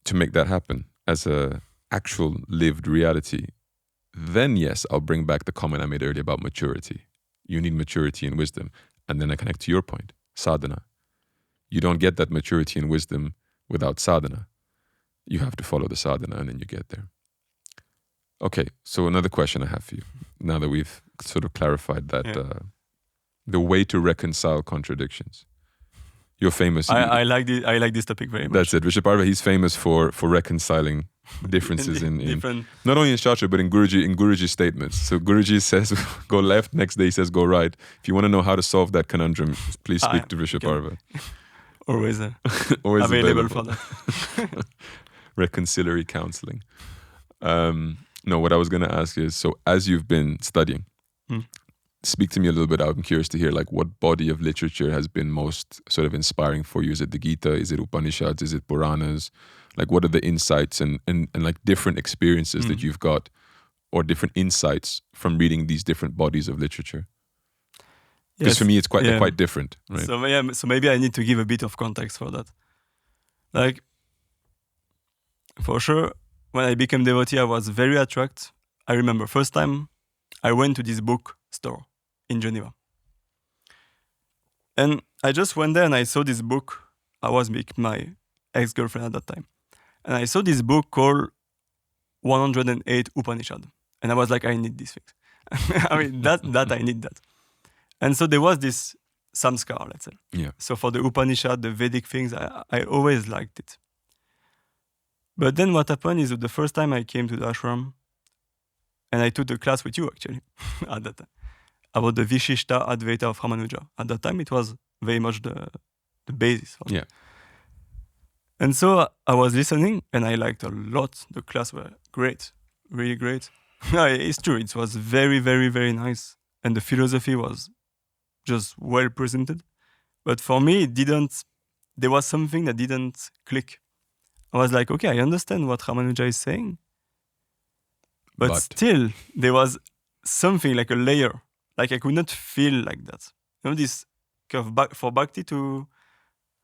to make that happen as a actual lived reality, then yes, I'll bring back the comment I made earlier about maturity. You need maturity and wisdom. And then I connect to your point, sadhana. You don't get that maturity and wisdom without sadhana. You have to follow the sadhana, and then you get there. Okay, so another question I have for you, now that we've sort of clarified that, the way to reconcile contradictions. You're famous. I like this topic very much. That's it. Vrishaparva, he's famous for reconciling differences in different, not only in Shastra, but in Guruji's statements. So Guruji says go left, next day he says go right. If you want to know how to solve that conundrum, please speak to Vrishaparva. Always, Always available for that. Reconciliatory counseling. No, what I was going to ask is, so as you've been studying, speak to me a little bit. I'm curious to hear, like, what body of literature has been most sort of inspiring for you? Is it the Gita? Is it Upanishads? Is it Puranas? Like, what are the insights and like different experiences that you've got, or different insights from reading these different bodies of literature? Because for me, it's quite different, right? So maybe I need to give a bit of context for that. Like, for sure, when I became devotee, I was very attracted. I remember first time I went to this book store in Geneva. And I just went there and I saw this book. I was with my ex-girlfriend at that time. And I saw this book called 108 Upanishad. And I was like, I need these things. I mean, that I need that. And so there was this samskar, let's say. Yeah. So for the Upanishad, the Vedic things, I always liked it. But then what happened is that the first time I came to the ashram, And I took the class with you actually at that time about the Vishishta Advaita of Ramanuja. At that time, it was very much the basis. For me. Yeah. And so I was listening, and I liked a lot. The class were great, really great. It's true. It was very, very, very nice, and the philosophy was just well presented. But for me, it didn't. There was something that didn't click. I was like, okay, I understand what Ramanuja is saying, but still, there was something like a layer. Like I could not feel like that. You know, this kind of for bhakti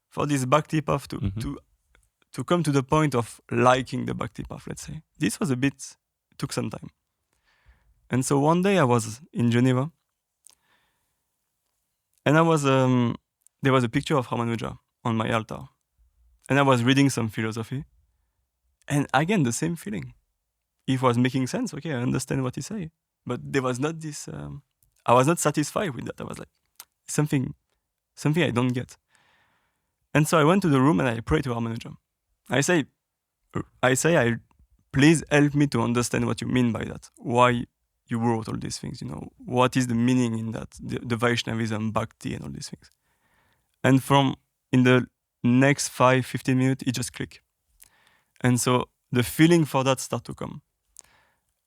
for this bhakti path to come to the point of liking the bhakti path, let's say. This was took some time. And so one day I was in Geneva, and there was a picture of Ramanuja on my altar, and I was reading some philosophy, and again the same feeling. It was making sense. Okay, I understand what he say, but there was not this. I was not satisfied with that. I was like, something I don't get. And so I went to the room and I prayed to Ramanuja. I say, please help me to understand what you mean by that. Why you wrote all these things, what is the meaning in that, the Vaishnavism, bhakti and all these things. And in the next 5-15 minutes, it just clicked. And so the feeling for that started to come.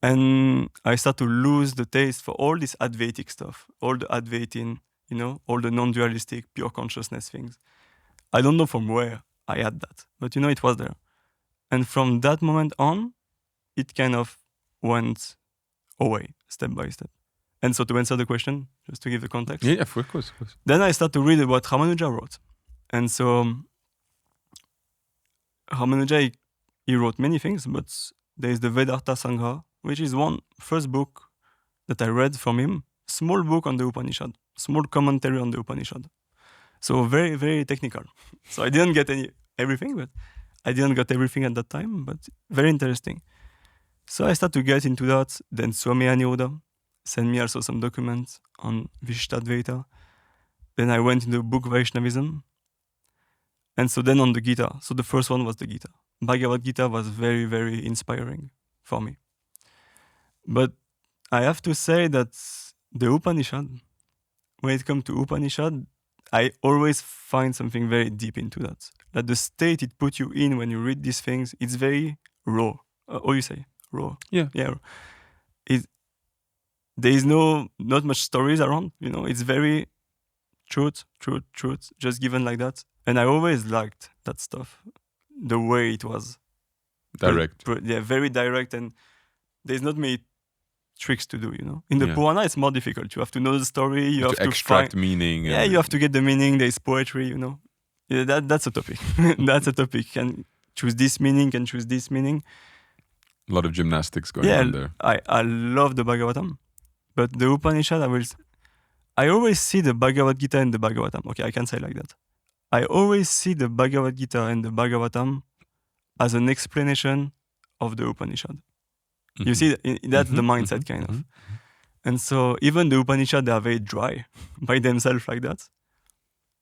And I start to lose the taste for all this Advaitic stuff, all the Advaitin, all the non-dualistic, pure consciousness things. I don't know from where I had that, but it was there. And from that moment on, it kind of went away, step by step. And so to answer the question, just to give the context. Yeah, of course. Then I start to read what Ramanuja wrote. And so Ramanuja, he wrote many things, but there is the Vedanta, which is one first book that I read from him, small book on the Upanishad, small commentary on the Upanishad. So very, very technical. So I didn't get everything, but I didn't get everything at that time, but very interesting. So I started to get into that. Then Swami Revatikaanta sent me also some documents on Vishishtadvaita. Then I went into the book Vaishnavism. And so then on the Gita. So the first one was the Gita. Bhagavad Gita was very, very inspiring for me. But I have to say that the Upanishad, when it comes to Upanishad, I always find something very deep into that. That the state it puts you in when you read these things, it's very raw. What you say? Raw. Yeah. There is not much stories around. It's very truth, just given like that. And I always liked that stuff, the way it was direct. Very direct, and there's not many tricks to do. In the Purana, it's more difficult. You have to know the story. You have to extract meaning. Yeah, you have to get the meaning. There is poetry. That's a topic. That's a topic. Can choose this meaning. Can choose this meaning. A lot of gymnastics going on there. I love the Bhagavatam, but the Upanishad, I always see the Bhagavad Gita and the Bhagavatam. Okay, I can say like that. I always see the Bhagavad Gita and the Bhagavatam as an explanation of the Upanishad. Mm-hmm. You see, that's the mindset kind of. And so even the Upanishad, they are very dry by themselves like that.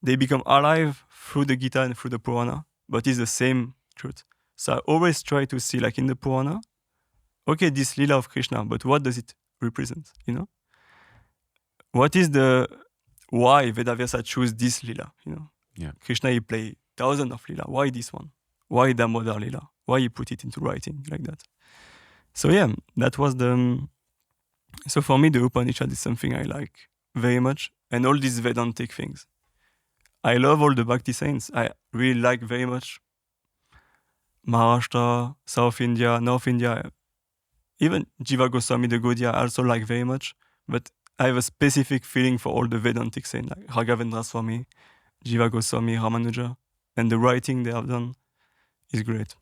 They become alive through the Gita and through the Purana, but it's the same truth. So I always try to see, like in the Purana, okay, this Lila of Krishna, but what does it represent, What is why Vedavyasa choose this Lila, Yeah. Krishna, he play thousands of Lila. Why this one? Why Damodar Lila? Why he put it into writing like that? So that was so for me, the Upanishad is something I like very much. And all these Vedantic things. I love all the Bhakti saints. I really like very much Maharashtra, South India, North India. Even Jiva Goswami, the Gaudiya, I also like very much. But I have a specific feeling for all the Vedantic saints, like Raghavendra Swami, Jiva Goswami, Ramanuja. And the writing they have done is great.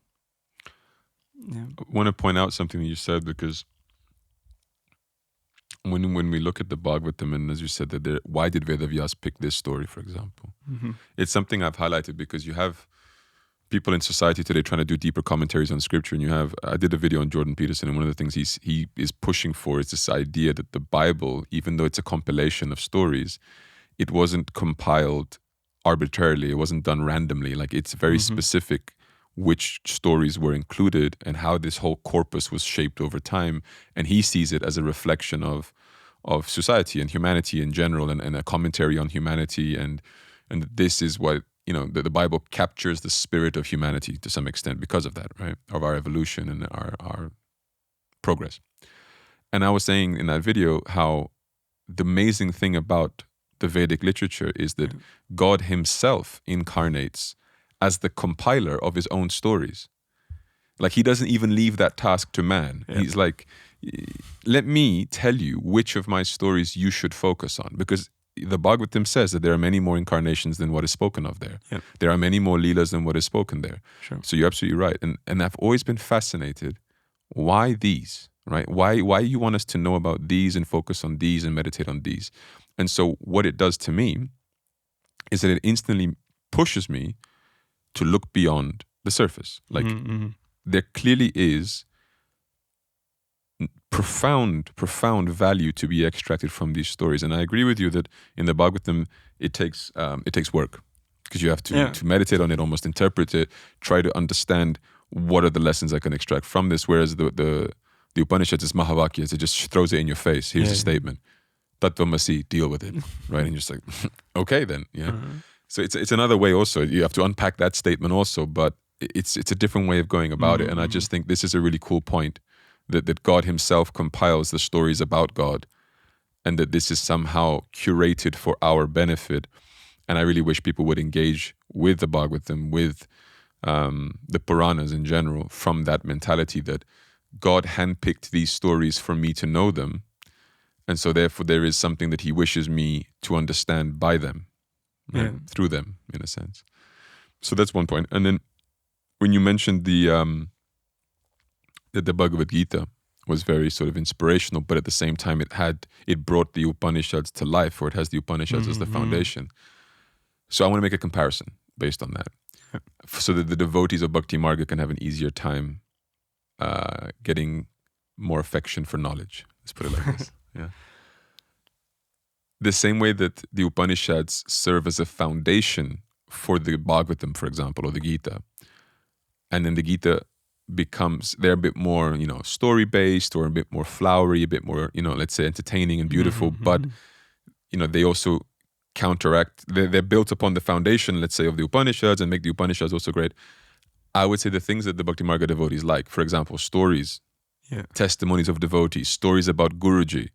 Yeah. I want to point out something that you said, because when we look at the Bhagavatam, and as you said, that why did Vedavyas pick this story, for example? Mm-hmm. It's something I've highlighted because you have people in society today trying to do deeper commentaries on scripture, and I did a video on Jordan Peterson, and one of the things he is pushing for is this idea that the Bible, even though it's a compilation of stories, it wasn't compiled arbitrarily, it wasn't done randomly. Like, it's very specific which stories were included and how this whole corpus was shaped over time. And he sees it as a reflection of society and humanity in general, and a commentary on humanity. And this is what, the Bible captures the spirit of humanity to some extent because of that, right? Of our evolution and our progress. And I was saying in that video how the amazing thing about the Vedic literature is that God himself incarnates as the compiler of his own stories. Like, he doesn't even leave that task to man. Yeah. He's like, let me tell you which of my stories you should focus on. Because the Bhagavatam says that there are many more incarnations than what is spoken of there. Yeah. There are many more leelas than what is spoken there. Sure. So you're absolutely right. And I've always been fascinated. Why these, right? Why you want us to know about these and focus on these and meditate on these? And so what it does to me is that it instantly pushes me to look beyond the surface. Like, there clearly is profound value to be extracted from these stories. And I agree with you that in the Bhagavatam, it takes work, because you have to meditate on it, almost interpret it, try to understand what are the lessons I can extract from this. Whereas the Upanishads is Mahavakyas, it just throws it in your face. Here's a statement. Tattvamasi, deal with it. Right? And you're just like, okay then. Yeah. So it's another way also. You have to unpack that statement also, but it's a different way of going about it. And I just think this is a really cool point, that God himself compiles the stories about God, and that this is somehow curated for our benefit. And I really wish people would engage with the Bhagavatam, with the Puranas in general, from that mentality that God handpicked these stories for me to know them. And so therefore there is something that he wishes me to understand by them, right? Through them, in a sense. So that's one point. And then when you mentioned that the Bhagavad Gita was very sort of inspirational, but at the same time it brought the Upanishads to life, or it has the Upanishads as the foundation. So I want to make a comparison based on that, so that the devotees of Bhakti Marga can have an easier time getting more affection for knowledge. Let's put it like this. Yeah. The same way that the Upanishads serve as a foundation for the Bhagavatam, for example, or the Gita, and then the Gita they're a bit more, story-based, or a bit more flowery, a bit more, let's say entertaining and beautiful, but, they also counteract, they're built upon the foundation, let's say, of the Upanishads, and make the Upanishads also great. I would say the things that the Bhakti Marga devotees like, for example, stories, testimonies of devotees, stories about Guruji,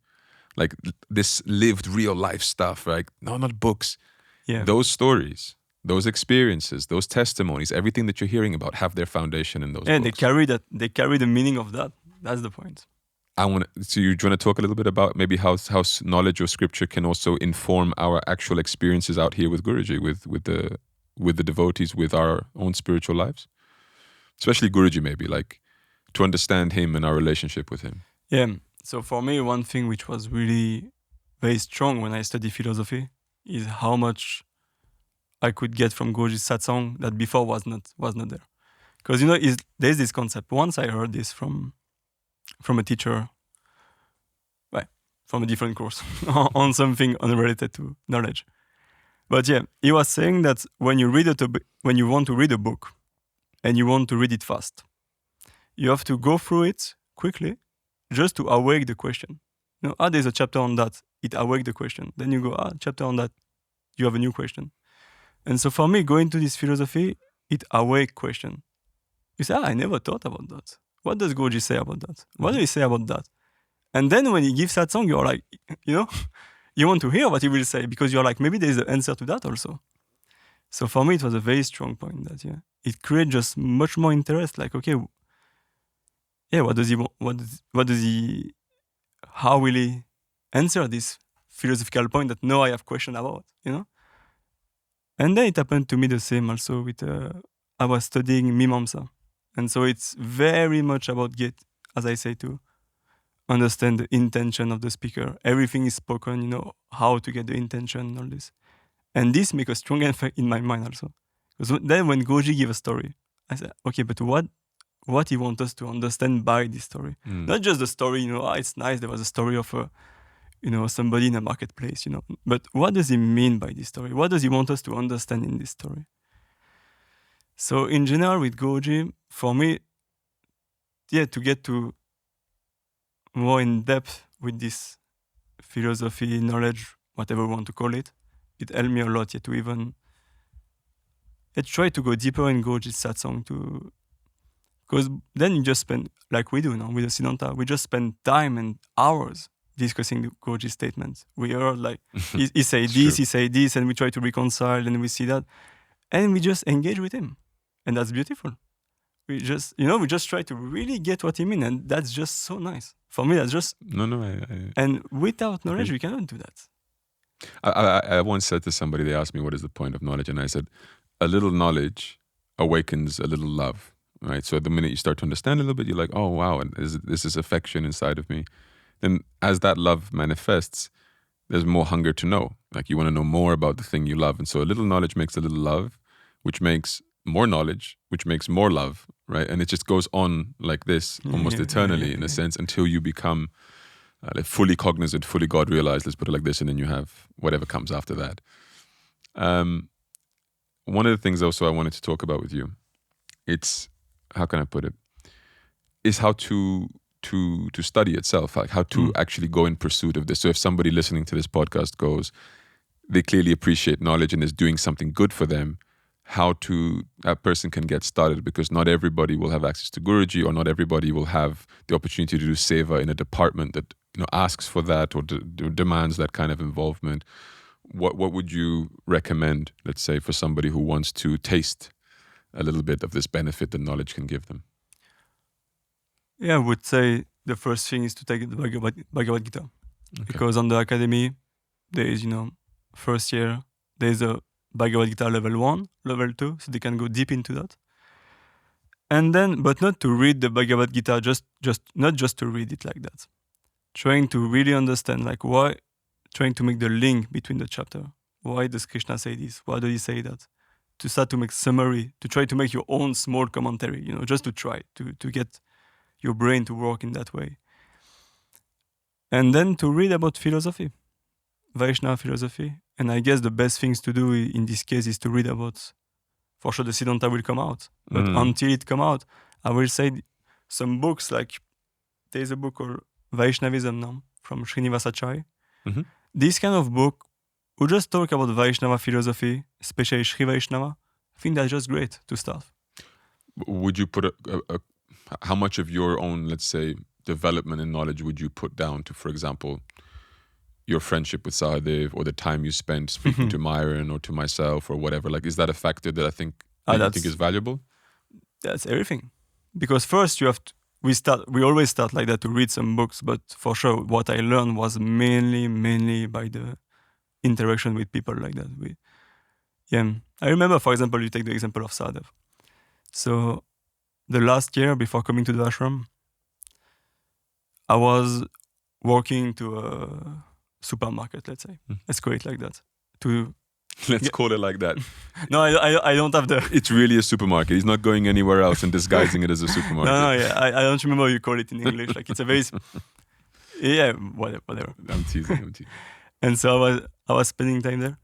like this lived real life stuff, right? No, not books. Yeah. Those stories, those experiences, those testimonies, everything that you're hearing about have their foundation in those books. They carry the meaning of that. That's the point. So you want to talk a little bit about maybe how knowledge of scripture can also inform our actual experiences out here with Guruji, with the devotees, with our own spiritual lives? Especially Guruji, maybe, like, to understand him and our relationship with him. Yeah. So for me, one thing which was really very strong when I studied philosophy is how much I could get from Guruji's satsang that before was not there. Because there's this concept. Once I heard this from a teacher, from a different course on something unrelated to knowledge. But yeah, he was saying that when you want to read a book and you want to read it fast, you have to go through it quickly, just to awake the question. There's a chapter on that. It awake the question. Then you go, chapter on that. You have a new question. And so for me, going to this philosophy, it awake question. You say, I never thought about that. What does Guruji say about that? What do he say about that? And then when he gives that song, you're like, you want to hear what he will say, because you're like, maybe there's an answer to that also. So for me, it was a very strong point that, it creates just much more interest. Like, okay, what does he want? How will he answer this philosophical point that now I have question about, And then it happened to me the same also with, I was studying Mimamsa. And so it's very much about as I say, to understand the intention of the speaker. Everything is spoken, how to get the intention and all this. And this makes a strong effect in my mind also. Because then when Guruji give a story, I said, okay, but what he wants us to understand by this story? Not just the story, it's nice, there was a story of somebody in a marketplace, But what does he mean by this story? What does he want us to understand in this story? So in general with Guruji, for me, to get to more in depth with this philosophy, knowledge, whatever we want to call it, it helped me a lot to even try to go deeper in Guruji's satsang because then you just spend, like we do now with the Sidhanta, we just spend time and hours discussing the Guruji's statements. We are like, he say this, he say this, and we try to reconcile, and we see that, and we just engage with him, and that's beautiful. We just, we just try to really get what he means, and that's just so nice. For me, that's just and without knowledge, we cannot do that. I once said to somebody, they asked me, what is the point of knowledge? And I said, a little knowledge awakens a little love, right? So the minute you start to understand a little bit, you're like, oh, wow, and this is affection inside of me. Then as that love manifests, there's more hunger to know. Like you want to know more about the thing you love. And so a little knowledge makes a little love, which makes more knowledge, which makes more love, right? And it just goes on like this almost eternally in a sense until you become like fully cognizant, fully God realized, let's put it like this, and then you have whatever comes after that. One of the things also I wanted to talk about with you, it's, how can I put it, is how to study itself, like how to actually go in pursuit of this. So if somebody listening to this podcast goes, they clearly appreciate knowledge and is doing something good for them, how that person can get started, because not everybody will have access to Guruji, or not everybody will have the opportunity to do seva in a department that asks for that or demands that kind of involvement. What would you recommend, let's say, for somebody who wants to taste a little bit of this benefit that knowledge can give them? Yeah, I would say the first thing is to take the Bhagavad Gita. Okay. Because on the academy, there is, first year, there's a Bhagavad Gita level 1, level 2, so they can go deep into that. And then, but not to read the Bhagavad Gita, not just to read it like that. Trying to really understand, like why, trying to make the link between the chapter. Why does Krishna say this? Why does he say that? To start to make summary, to try to make your own small commentary, just to try to get your brain to work in that way. And then to read about philosophy, Vaishnava philosophy. And I guess the best things to do in this case is to read about, for sure the Sidhanta will come out. But until it come out, I will say some books, like there's a book called Vaishnavism now from Srinivasacharya. Mm-hmm. This kind of book who just talk about Vaishnava philosophy, especially Sri Vaishnava. I think that's just great to start. Would you put how much of your own, let's say, development and knowledge would you put down to, for example, your friendship with Sahadev, or the time you spent speaking to Myron or to myself or whatever? Like, is that a factor that I think you think is valuable? That's everything. Because first you have to, we always start like that to read some books, but for sure what I learned was mainly by the interaction with people like that. I remember, for example, you take the example of Sahadev. So the last year before coming to the ashram, I was walking to a supermarket, let's say. Let's call it like that. Let's call it like that. No, I don't have the... It's really a supermarket. He's not going anywhere else and disguising it as a supermarket. I don't remember how you call it in English. Like, it's a very... Yeah, whatever. I'm teasing. And so I was spending time there.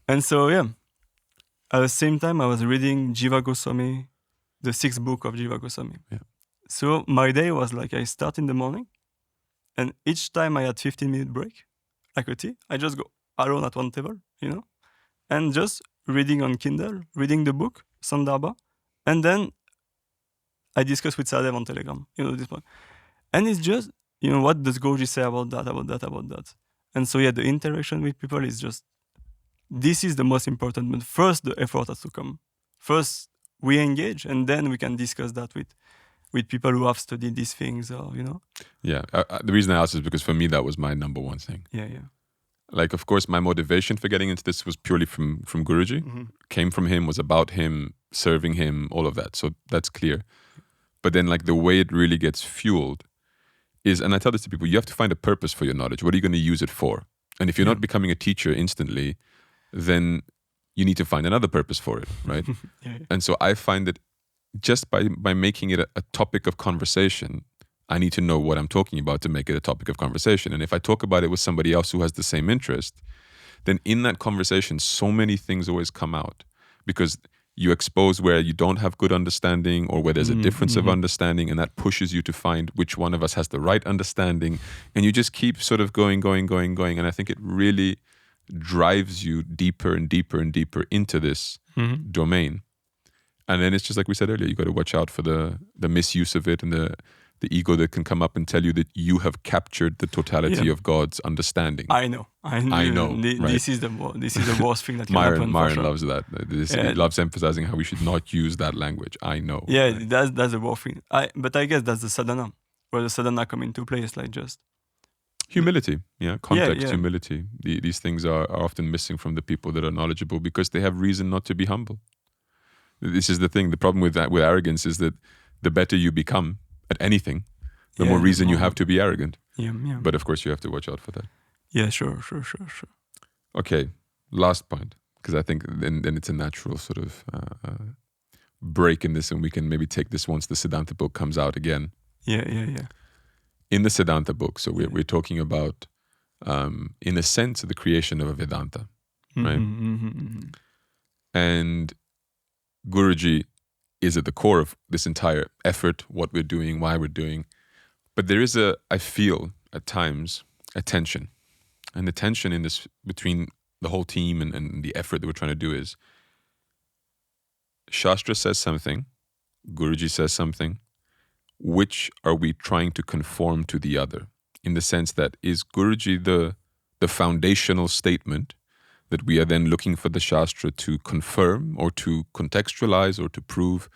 And so, at the same time, I was reading Jiva Goswami, the 6th book of Jiva Goswami. Yeah. So my day was like, I start in the morning, and each time I had 15-minute break, like a tea, I just go alone at one table, and just reading on Kindle, reading the book, Sandarbha, and then I discuss with Sahadev on Telegram, this one. And it's just, what does Guruji say about that? And so, the interaction with people is just, this is the most important, but first the effort has to come. First, we engage, and then we can discuss that with people who have studied these things, or, Yeah, the reason I asked is because for me, that was my number one thing. Yeah. Like, of course, my motivation for getting into this was purely from Guruji. Mm-hmm. Came from him, was about him, serving him, all of that. So that's clear. But then, like, the way it really gets fueled is, and I tell this to people, you have to find a purpose for your knowledge. What are you going to use it for? And if you're not becoming a teacher instantly, then you need to find another purpose for it, right? Yeah. And so I find that just by making it a topic of conversation, I need to know what I'm talking about to make it a topic of conversation. And if I talk about it with somebody else who has the same interest, then in that conversation, so many things always come out. Because you expose where you don't have good understanding or where there's a difference of understanding, and that pushes you to find which one of us has the right understanding. And you just keep sort of going. And I think it really drives you deeper and deeper and deeper into this domain. And then it's just like we said earlier, you got to watch out for the misuse of it and the ego that can come up and tell you that you have captured the totality of God's understanding. I know. Right? This is the worst thing that can happen. Myron loves that. He loves emphasizing how we should not use that language. I know. Yeah, right? that's the worst thing. But I guess that's the sadhana, where the sadhana come into play. It's like just humility, context, humility. These things are often missing from the people that are knowledgeable because they have reason not to be humble. This is the thing. The problem with arrogance is that the better you become at anything, the more reason you have to be arrogant. Yeah. But of course, you have to watch out for that. Yeah, sure. Okay, last point, because I think then it's a natural sort of break in this, and we can maybe take this once the Sidhanta book comes out again. Yeah. In the Sidhanta book, so we're talking about, in a sense, the creation of a Vedanta, right? And Guruji is at the core of this entire effort, what we're doing, why we're doing. But there is I feel at times, a tension. And the tension in this between the whole team and the effort that we're trying to do is Shastra says something, Guruji says something. Which are we trying to conform to the other? In the sense that, is Guruji the foundational statement that we are then looking for the Shastra to confirm or to contextualize or to prove?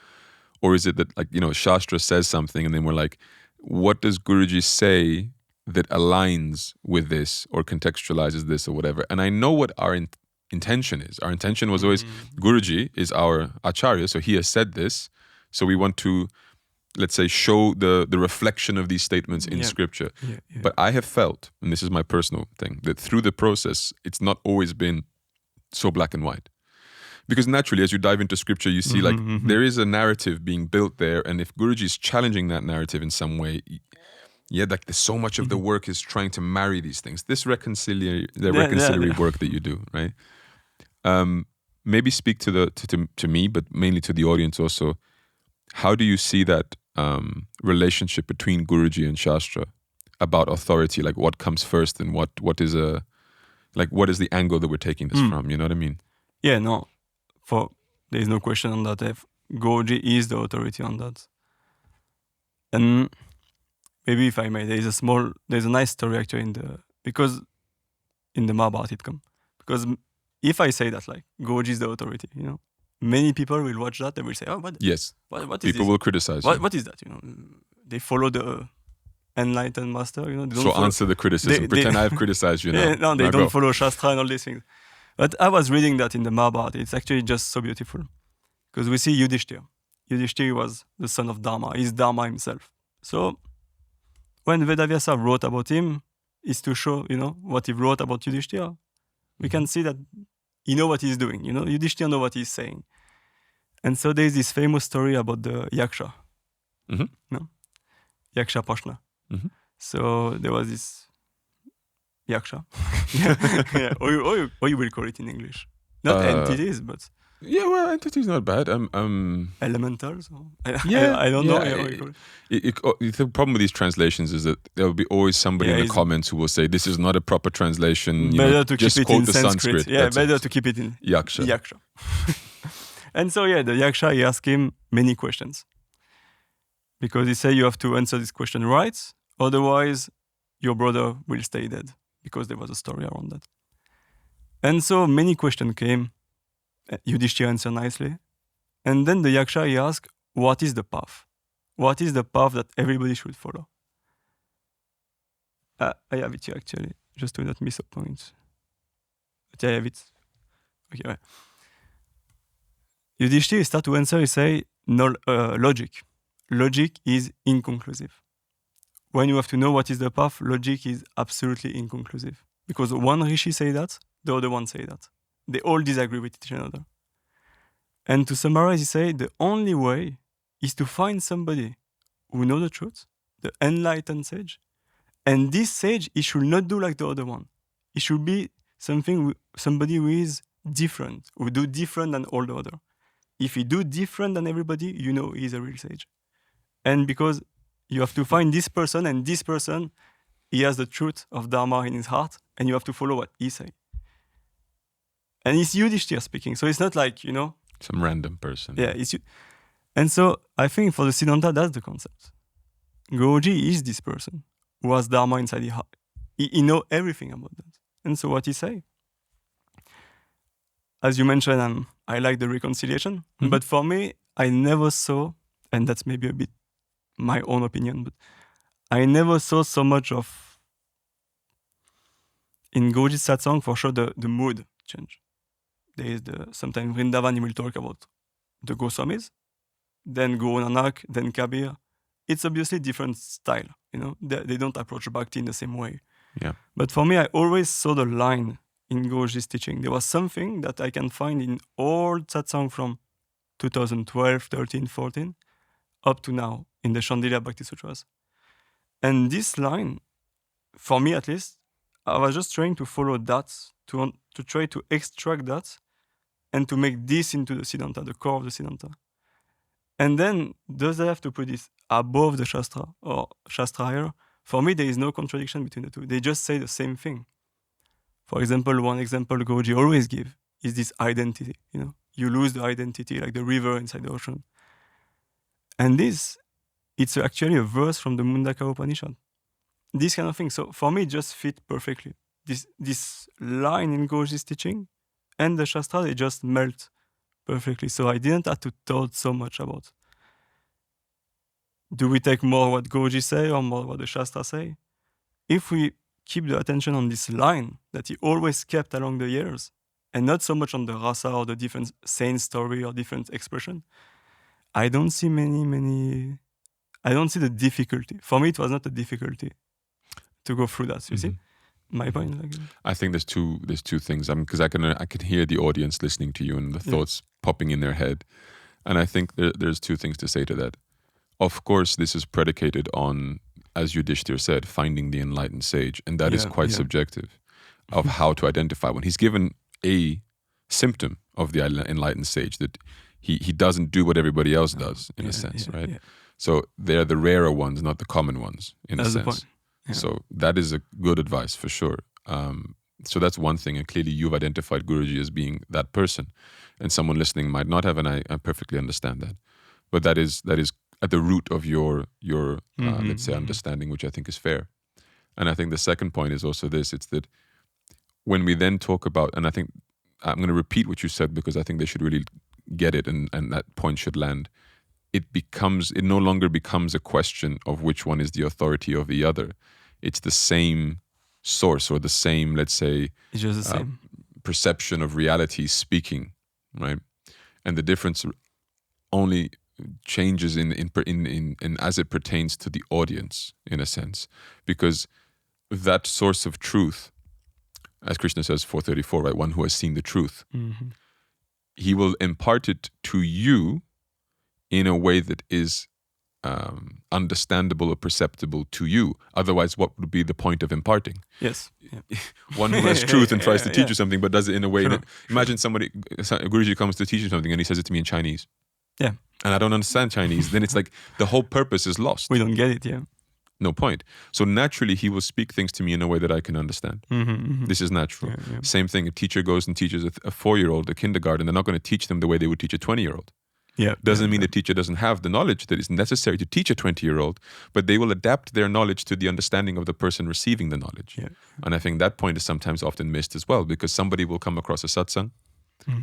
Or is it that, like, Shastra says something and then we're like, what does Guruji say that aligns with this or contextualizes this or whatever? And I know what our intention is. Our intention was always, Guruji is our acharya, so he has said this, so we want to, let's say, show the reflection of these statements in scripture. Yeah. But I have felt, and this is my personal thing, that through the process, it's not always been so black and white. Because naturally, as you dive into scripture, you see there is a narrative being built there. And if Guruji is challenging that narrative in some way, there's so much of the work is trying to marry these things. This reconciliatory work that you do, right? Maybe speak to me, but mainly to the audience also. How do you see that relationship between Guruji and Shastra about authority? Like, what comes first, and what is the angle that we're taking this from? You know what I mean? Yeah, no. There is no question on that. Guruji is the authority on that. And maybe if I may, there's a nice story actually because in the Mahabharata it comes. Because if I say that, like, Guruji is the authority, many people will watch that and will say, "Oh, what? Yes, what is people this? will criticize. What is that? They follow the enlightened master. They don't answer the criticism. Pretend I have criticized you now. Yeah, no, they don't follow Shastra and all these things. But I was reading that in the Mahabharata. It's actually just so beautiful because we see Yudhishthira. Yudhishthira was the son of Dharma. He's Dharma himself. So when Vedavyasa wrote about him, is to show what he wrote about Yudhishthira. We can see that he knows what he's doing. Yudhishthira knows what he's saying. And so there's this famous story about the Yaksha. Yaksha Prashna. So there was this Yaksha. Or you will call it in English. Not entities, but... Yeah, well, entities not bad. Elementals? I don't know. The problem with these translations is that there will be always somebody in the comments who will say, this is not a proper translation. Better to just keep it quote in the Sanskrit. Yeah, better to keep it in Yaksha. And so, the Yaksha, he asked him many questions. Because he said, you have to answer this question right, otherwise your brother will stay dead. Because there was a story around that. And so many questions came. Yudhishthira answered nicely. And then the Yaksha, he asked, what is the path? What is the path that everybody should follow? I have it here actually, just to not miss a point. But I have it. Okay, right. Yudhishthira start to answer, he say, no, logic. Logic is inconclusive. When you have to know what is the path, logic is absolutely inconclusive. Because one Rishi say that, the other one say that. They all disagree with each other. And to summarize, he say, the only way is to find somebody who knows the truth, the enlightened sage. And this sage, he should not do like the other one. He should be somebody who is different, who do different than all the other. if he do different than everybody, you know he's a real sage. And because you have to find this person, and this person, he has the truth of Dharma in his heart, and you have to follow what he say. And it's Yudhishthira speaking, so it's not like, some random person. Yeah, and so I think for the Sidhanta, that's the concept. Guruji is this person who has Dharma inside his heart. He know everything about that. And so what he say? As you mentioned, I like the reconciliation, but for me, I never saw, and that's maybe a bit my own opinion, but I never saw so much of, in Guruji's satsang, for sure, the mood change. There is sometimes Vrindavan, he will talk about the Goswamis, then Guru Nanak, then Kabir. It's obviously different style, They don't approach Bhakti in the same way. Yeah. But for me, I always saw the line in Guruji's teaching. There was something that I can find in all satsang from 2012, 13, 14, up to now in the Shandilya Bhakti Sutras. And this line, for me at least, I was just trying to follow that, to try to extract that, and to make this into the Sidhanta, the core of the Sidhanta. And then, does I have to put this above the Shastra or Shastra higher? For me, there is no contradiction between the two. They just say the same thing. For example, one example Guruji always give is this identity. You lose the identity like the river inside the ocean. And it's actually a verse from the Mundaka Upanishad. This kind of thing. So for me, it just fit perfectly. This line in Guruji's teaching and the Shastra, they just melt perfectly. So I didn't have to thought so much about, do we take more what Guruji say or more what the Shastra say? If we keep the attention on this line that he always kept along the years, and not so much on the rasa or the different saint story or different expression, I don't see I don't see the difficulty. For me, it was not a difficulty to go through that. You see my point? I think there's two things. Because I can hear the audience listening to you and the thoughts popping in their head, and I think there's two things to say to that. Of course, this is predicated on, as Yudhishthira said, finding the enlightened sage, and that is quite subjective of how to identify one. He's given a symptom of the enlightened sage, that he doesn't do what everybody else does, in a sense, right? Yeah. So they're the rarer ones, not the common ones, in a sense. Yeah. So that is a good advice for sure. So that's one thing, and clearly you've identified Guruji as being that person, and someone listening might not have, and I perfectly understand that. But that is at the root of your let's say, understanding, which I think is fair. And I think the second point is also this: it's that when we then talk about, and I think I'm going to repeat what you said because I think they should really get it, and that point should land. It no longer becomes a question of which one is the authority of the other. It's the same source, or the same, let's say, it's just the same perception of reality speaking, right? And the difference only changes in as it pertains to the audience, in a sense, because that source of truth, as Krishna says, 434, right? One who has seen the truth, he will impart it to you in a way that is understandable or perceptible to you. Otherwise, what would be the point of imparting? Yes. Yeah. One who has truth and tries to teach you something, but does it in a way that, imagine somebody, Guruji comes to teach you something and he says it to me in Chinese. Yeah. And I don't understand Chinese. Then it's like the whole purpose is lost. We don't get it, yeah. No point. So naturally, he will speak things to me in a way that I can understand. This is natural. Yeah. Same thing, a teacher goes and teaches a 4-year-old, a kindergarten, they're not going to teach them the way they would teach a 20-year-old. Yeah. Doesn't mean the teacher doesn't have the knowledge that is necessary to teach a 20-year-old, but they will adapt their knowledge to the understanding of the person receiving the knowledge. Yeah. And I think that point is sometimes often missed as well, because somebody will come across a satsang,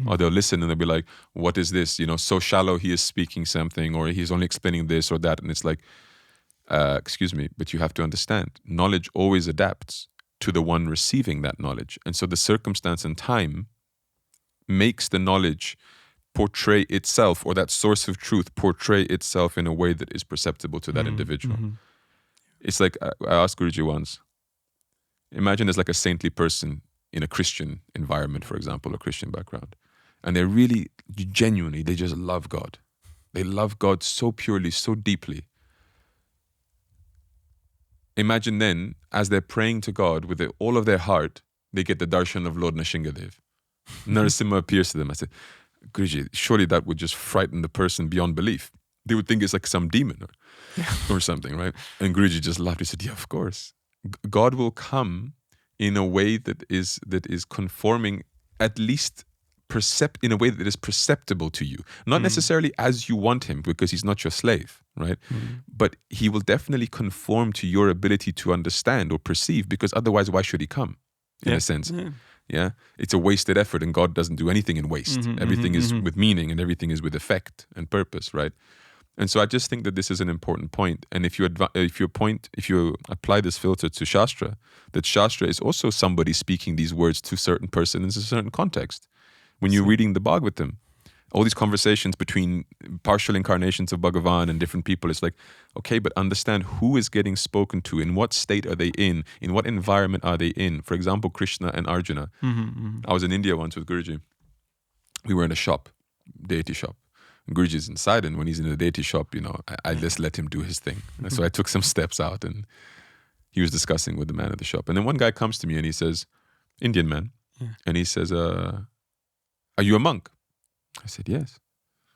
or they'll listen and they'll be like, what is this? So shallow, he is speaking something, or he's only explaining this or that. And it's like, excuse me, but you have to understand, knowledge always adapts to the one receiving that knowledge. And so the circumstance and time makes the knowledge portray itself, or that source of truth portray itself in a way that is perceptible to that individual. It's like, I asked Guruji once, imagine there's like a saintly person in a Christian environment, for example, a Christian background, and they're really, genuinely, they just love God. They love God so purely, so deeply. Imagine then, as they're praying to God with all of their heart, they get the darshan of Lord Nrsimhadev. Narasimha appears to them. I said, Guruji, surely that would just frighten the person beyond belief. They would think it's like some demon or something, right? And Guruji just laughed. He said, yeah, of course. God will come in a way that is conforming, at least in a way that is perceptible to you. Not necessarily as you want him, because he's not your slave, right? But he will definitely conform to your ability to understand or perceive, because otherwise why should he come, in a sense? Yeah, it's a wasted effort, and God doesn't do anything in waste. Everything is with meaning, and everything is with effect and purpose, right? And so I just think that this is an important point. And if you apply this filter to Shastra, that Shastra is also somebody speaking these words to certain person in a certain context. When you're reading the Bhagavatam, all these conversations between partial incarnations of Bhagavan and different people, it's like, okay, but understand who is getting spoken to, in what state are they in what environment are they in. For example, Krishna and Arjuna. I was in India once with Guruji. We were in a shop, deity shop. And Guruji's inside, and when he's in the deity shop, I just let him do his thing. And so I took some steps out, and he was discussing with the man at the shop. And then one guy comes to me and he says, Indian man, and he says, are you a monk? I said, yes.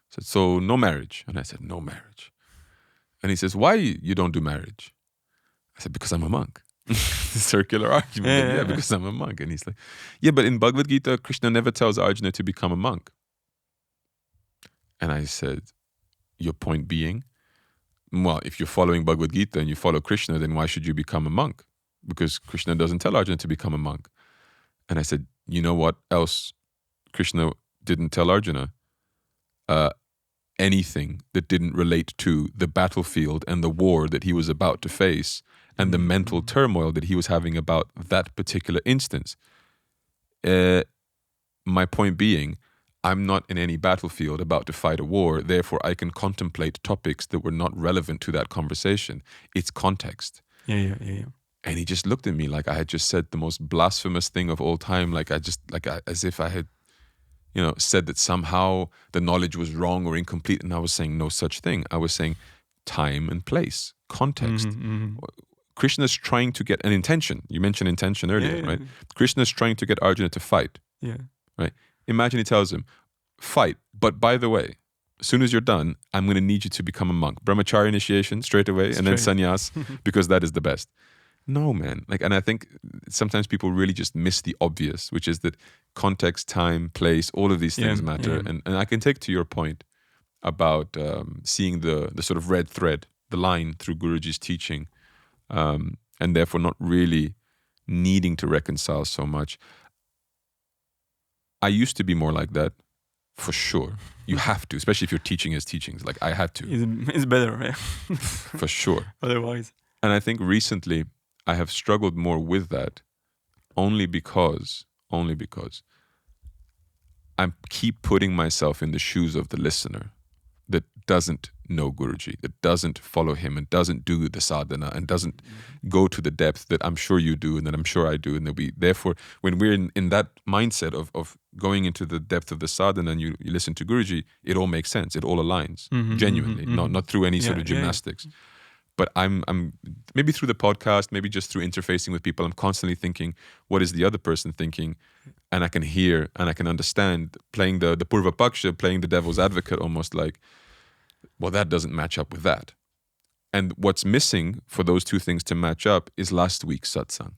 He said, so no marriage? And I said, no marriage. And he says, why you don't do marriage? I said, because I'm a monk. Circular argument. Yeah, because I'm a monk. And he's like, yeah, but in Bhagavad Gita, Krishna never tells Arjuna to become a monk. And I said, your point being, well, if you're following Bhagavad Gita and you follow Krishna, then why should you become a monk? Because Krishna doesn't tell Arjuna to become a monk. And I said, you know what else Krishna didn't tell Arjuna? Anything that didn't relate to the battlefield and the war that he was about to face and the mental turmoil that he was having about that particular instance. My point being, I'm not in any battlefield about to fight a war, therefore I can contemplate topics that were not relevant to that conversation. It's context. Yeah. And he just looked at me like I had just said the most blasphemous thing of all time, as if I had, said that somehow the knowledge was wrong or incomplete, and I was saying no such thing. I was saying time and place, context. Krishna's trying to get an intention. You mentioned intention earlier, right? Krishna's trying to get Arjuna to fight. Yeah. Right? Imagine he tells him, fight, but by the way, as soon as you're done, I'm going to need you to become a monk. Brahmacharya initiation straight away, and then sannyas, because that is the best. No, man. And I think sometimes people really just miss the obvious, which is that context, time, place, all of these things matter. Yeah. And I can take to your point about seeing the sort of red thread, the line through Guruji's teaching, and therefore not really needing to reconcile so much. I used to be more like that, for sure. You have to, especially if you're teaching his teachings. Like I had to. It's better, yeah. For sure. Otherwise. And I think recently I have struggled more with that only because I keep putting myself in the shoes of the listener that doesn't know Guruji, that doesn't follow him and doesn't do the sadhana and doesn't go to the depth that I'm sure you do and that I'm sure I do. And that therefore, when we're in that mindset of going into the depth of the sadhana and you listen to Guruji, it all makes sense. It all aligns, genuinely, not through any sort of gymnastics. Yeah. But I'm maybe through the podcast, maybe just through interfacing with people, I'm constantly thinking, what is the other person thinking? And I can hear and I can understand, playing the Purva Paksha, playing the devil's advocate, almost like, well, that doesn't match up with that. And what's missing for those two things to match up is last week's satsang.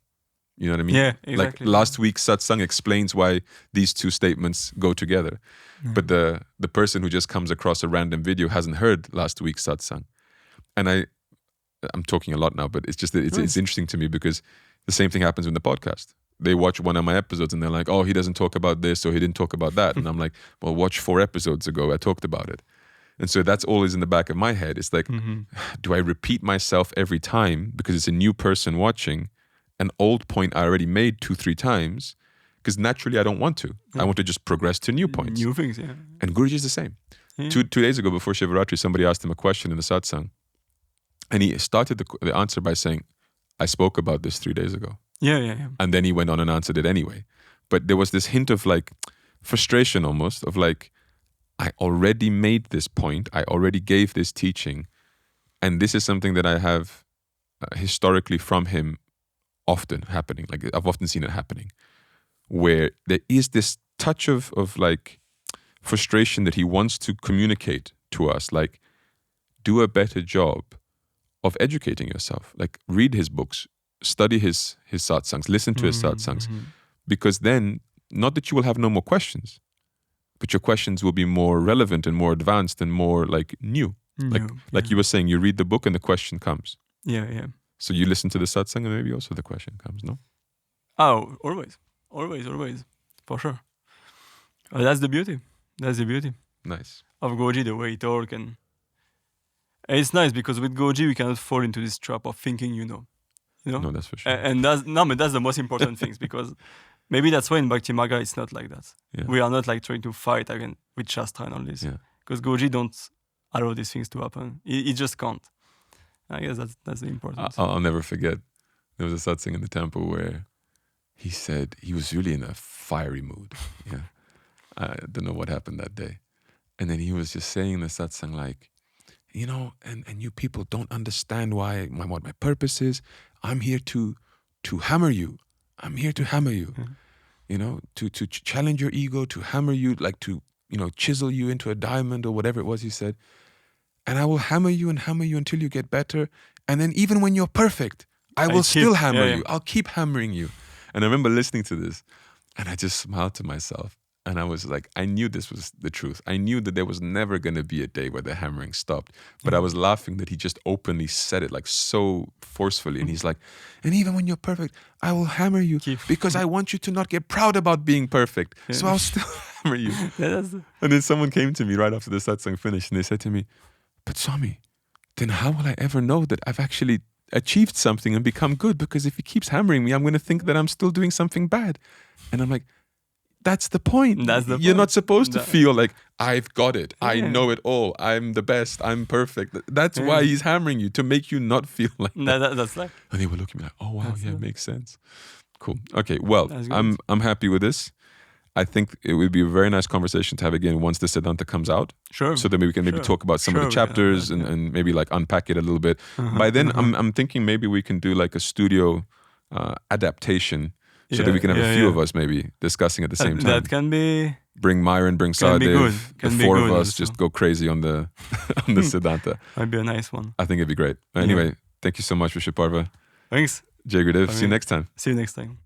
You know what I mean? Yeah, exactly. Like last week's satsang explains why these two statements go together. But the person who just comes across a random video hasn't heard last week's satsang. And I'm talking a lot now, but it's just that it's interesting to me because the same thing happens in the podcast. They watch one of my episodes and they're like, oh, he doesn't talk about this or he didn't talk about that. And I'm like, well, watch 4 episodes ago. I talked about it. And so that's always in the back of my head. It's like, do I repeat myself every time because it's a new person watching an old point I already made 2-3 times? Because naturally I don't want to. I want to just progress to new points. New things, yeah. And Guruji is the same. Yeah. 2 days ago before Shivaratri, somebody asked him a question in the satsang. And he started the answer by saying, I spoke about this 3 days ago. Yeah. And then he went on and answered it anyway. But there was this hint of like frustration almost, of like, I already made this point. I already gave this teaching. And this is something that I have historically from him often happening. Like I've often seen it happening. Where there is this touch of like frustration that he wants to communicate to us, like, do a better job of educating yourself. Like, read his books, study his satsangs, listen to his satsangs. Because then, not that you will have no more questions, but your questions will be more relevant and more advanced and more like new. Like you were saying, you read the book and the question comes. Yeah. So you listen to the satsang and maybe also the question comes, no? Oh, always. For sure. That's the beauty. Nice. Of Goji, the way he talk, and it's nice because with Goji we cannot fall into this trap of thinking you know. No, that's for sure. And that's the most important things, because maybe that's why in Bhakti Marga it's not like that. Yeah. We are not like trying to fight again with Shastra and all this. Yeah. Because Goji don't allow these things to happen. He just can't. I guess that's the important thing. I'll never forget. There was a satsang in the temple where he said he was really in a fiery mood. Yeah. I don't know what happened that day. And then he was just saying in the satsang like, and you people don't understand what my purpose is. I'm here to hammer you. I'm here to hammer you. To challenge your ego, to hammer you, like to, chisel you into a diamond or whatever it was he said. And I will hammer you until you get better. And then even when you're perfect, I will still hammer you. I'll keep hammering you. And I remember listening to this and I just smiled to myself. And I was like, I knew this was the truth. I knew that there was never going to be a day where the hammering stopped. But I was laughing that he just openly said it like so forcefully. And he's like, and even when you're perfect, I will hammer you because I want you to not get proud about being perfect. So I'll still hammer you. And then someone came to me right after the satsang finished and they said to me, but Swami, then how will I ever know that I've actually achieved something and become good? Because if he keeps hammering me, I'm going to think that I'm still doing something bad. And I'm like, that's the point. You're not supposed to feel like, I've got it. I know it all. I'm the best. I'm perfect. That's why he's hammering you, to make you not feel like that. That's like. And they were looking at me like, oh wow, it makes sense. Cool. Okay, well, I'm happy with this. I think it would be a very nice conversation to have again once the Sidhanta comes out. Sure. So then we can maybe talk about some of the chapters and maybe like unpack it a little bit. By then, I'm thinking maybe we can do like a studio adaptation. So that we can have a few of us maybe discussing at the same time. That can be... Bring Myron, bring Sadev. The four of us just go crazy on the Sidhanta. Might be a nice one. I think it'd be great. Anyway, thank you so much, Vrishaparva. Thanks. Jai Gurudev. See you next time. See you next time.